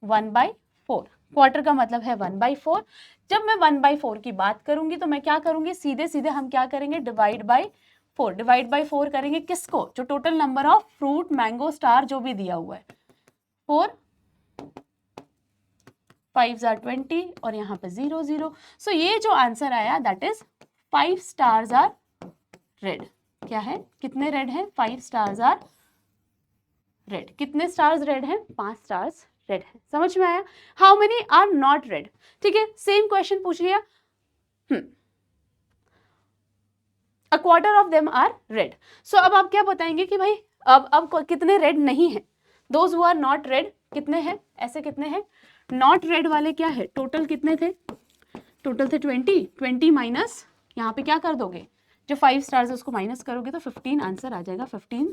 1/4। क्वार्टर का मतलब है 1/4। जब मैं 1/4 की बात करूंगी तो मैं क्या करूंगी? सीधे सीधे हम क्या करेंगे? Divide by 4। डिवाइड बाय 4 करेंगे किसको? जो total number of fruit, mango, star जो भी दिया हुआ है। 4 5 आर 20 और यहाँ पे 0 0। सो ये जो आंसर आया that is 5 stars are red. क्या है? कितने रेड हैं? 5 स्टार्स आर रेड। कितने स्टार्स रेड हैं? 5 स्टार्स रेड है। समझ में आया? How many are not red? ठीक है, सेम क्वेश्चन पूछ लिया। A quarter of them are red. So अब आप क्या बताएंगे कि भाई अब कितने रेड नहीं है? Those who are not red कितने हैं? ऐसे कितने हैं नॉट रेड वाले? क्या है? टोटल कितने थे? टोटल थे 20। 20 माइनस यहाँ पे क्या कर दोगे? जो 5 स्टार्स है उसको माइनस करोगे तो 15 आंसर आ जाएगा। 15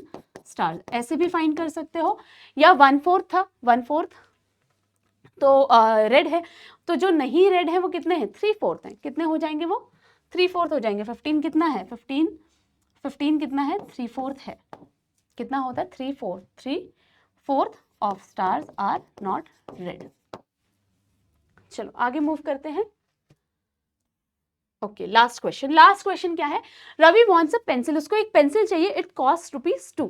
स्टार्स ऐसे भी फाइंड कर सकते हो, या 1/4 था, 1/4 तो रेड है, तो जो नहीं रेड है वो कितने हैं? 3/4 हैं। कितने हो जाएंगे वो? 3/4 हो जाएंगे। 15 कितना है? 15 कितना है? 3/4 है। कितना होता है? 3/4 of stars are not red. चलो आगे मूव करते हैं। Okay, last question. Last question क्या है? Ravi wants a pencil. उसको एक पेंसिल चाहिए। It cost ₹2।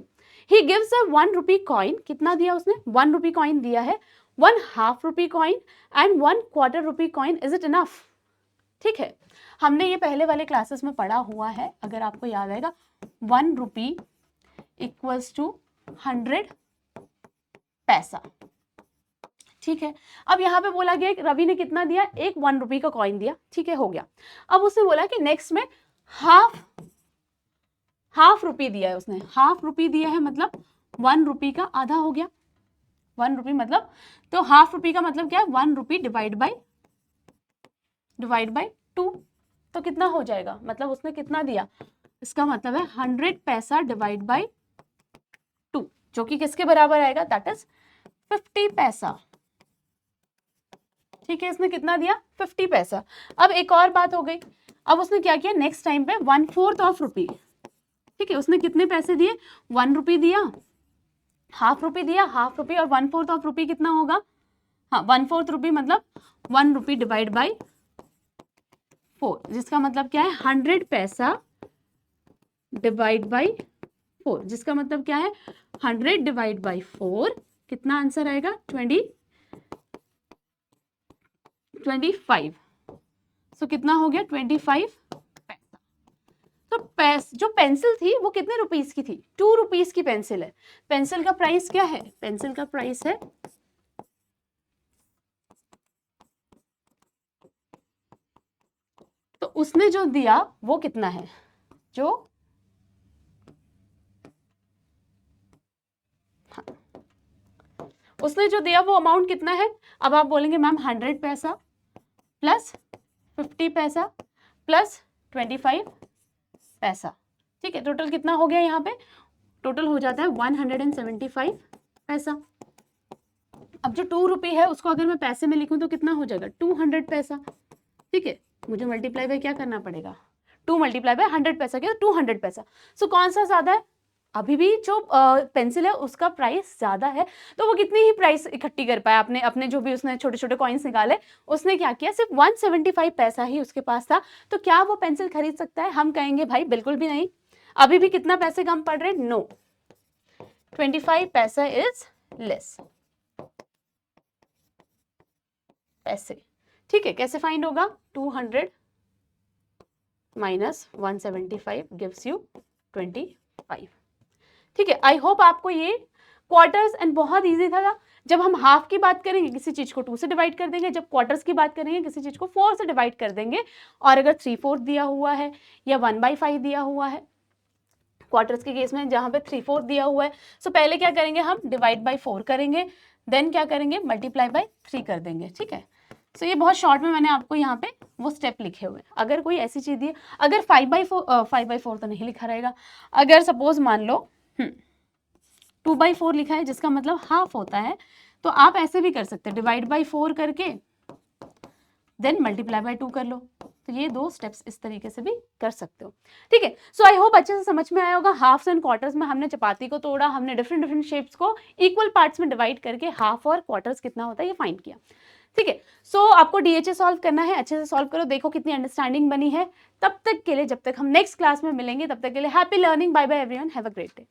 He gives a 1 rupee coin. कितना दिया उसने? 1 रुपी कॉइन दिया है। 1/2 rupee coin and 1/4 rupee coin. Is it enough? ठीक है, हमने ये पहले वाले क्लासेस में पढ़ा हुआ है, अगर आपको याद आएगा। 1 रुपी इक्वल्स टू 100 पैसा। ठीक है, अब यहाँ पे बोला गया कि रवि ने कितना दिया? एक 1 रुपी का कॉइन दिया। ठीक है, हो गया। अब उसने बोला कि नेक्स्ट में हाफ रुपी दिया है उसने। हाफ रुपी दिया है मतलब 1 रुपी का आधा हो गया। 1 रुपी मतलब, तो हाफ रुपी का मतलब क्या है? 1 रुपी डिवाइड बाय 2। तो कितना हो जाएगा? मतलब उसने कितना दिया? इसका मतलब है 100 पैसा डिवाइड बाय 2, जो कि किसके बराबर आएगा? दैट इज 50 पैसा। ठीक है, इसने कितना दिया? 50 पैसा। अब एक और बात हो गई। अब उसने क्या किया? नेक्स्ट टाइम पे 1/4 ऑफ रुपी। ठीक है, उसने कितने पैसे दिए? 1 रुपी दिया, हाफ रुपी दिया, हाफ रुपी और 1/4 ऑफ रुपी कितना होगा? हाँ, 1/4 रुपी मतलब 1 रुपी डिवाइड बाय 4, जिसका मतलब क्या है? 100 पैसा डिवाइड बाय 4, जिसका मतलब क्या है? 100 डिवाइड बाय 4। कितना आंसर आएगा? 25। सो कितना हो गया? 25 पैसा। तो जो पेंसिल थी वो कितने रुपीस की थी? 2 रुपीस की पेंसिल है। पेंसिल का प्राइस क्या है? पेंसिल का प्राइस है तो उसने जो दिया वो कितना है? जो हाँ, उसने जो दिया वो अमाउंट कितना है? अब आप बोलेंगे मैम 100 पैसा प्लस 50 पैसा प्लस 25 पैसा। ठीक है, टोटल कितना हो गया? यहाँ पे टोटल हो जाता है 175 पैसा। अब जो 2 रुपये है उसको अगर मैं पैसे में लिखूं तो कितना हो जाएगा? 200 पैसा। ठीक है, मुझे मल्टीप्लाई बाय क्या करना पड़ेगा? 2 मल्टीप्लाई बाय 100 पैसा किया तो 200 पैसा। सो कौन सा ज्यादा है? अभी भी जो पेंसिल है उसका प्राइस ज्यादा है। तो वो कितनी ही प्राइस इकट्ठी कर पाया? अपने जो भी उसने छोटे छोटे कॉइन्स निकाले, उसने क्या किया? सिर्फ 175 पैसा ही उसके पास था। तो क्या वो पेंसिल खरीद सकता है? हम कहेंगे भाई बिल्कुल भी नहीं। अभी भी कितना पैसे कम पड़ रहे? नो, 25 पैसा इज लेस पैसे। ठीक है, कैसे फाइंड होगा? 200 माइनस 175 गिव्स यू 25। ठीक है, आई होप आपको ये क्वार्टर्स एंड बहुत इजी था। जब हम हाफ की बात करेंगे किसी चीज को 2 से डिवाइड कर देंगे, जब क्वार्टर्स की बात करेंगे किसी चीज को 4 से डिवाइड कर देंगे, और अगर 3/4 दिया हुआ है या 1/5 दिया हुआ है क्वार्टर्स के केस में, जहां पे 3/4 दिया हुआ है, सो पहले क्या करेंगे? हम डिवाइड बाय 4 करेंगे, देन क्या करेंगे? मल्टीप्लाई बाय 3 कर देंगे। ठीक है, सो ये बहुत शॉर्ट में मैंने आपको यहाँ पे वो स्टेप लिखे हुए हैं। अगर कोई ऐसी चीज दी है, अगर 5/4 तो नहीं लिखा रहेगा। अगर सपोज मान लो 2/4 लिखा है जिसका मतलब हाफ होता है, तो आप ऐसे भी कर सकते हैं, डिवाइड बाय 4 करके देन मल्टीप्लाई बाय 2 कर लो। तो ये 2 स्टेप्स इस तरीके से भी कर सकते हो, ठीक है। सो आई होप अच्छे से समझ में आया होगा। हाफ्स एंड क्वार्टर्स में हमने चपाती को तोड़ा, हमने डिफरेंट डिफरेंट शेप्स को इक्वल पार्ट्स में डिवाइड करके हाफ और क्वार्टर्स कितना होता है ये फाइंड किया, ठीक है। सो आपको डीएचए सॉल्व करना है, अच्छे से सॉल्व करो, देखो कितनी अंडरस्टैंडिंग बनी है। तब तक के लिए, जब तक हम नेक्स्ट क्लास में मिलेंगे, तब तक के लिए happy learning, bye bye everyone, have a great day.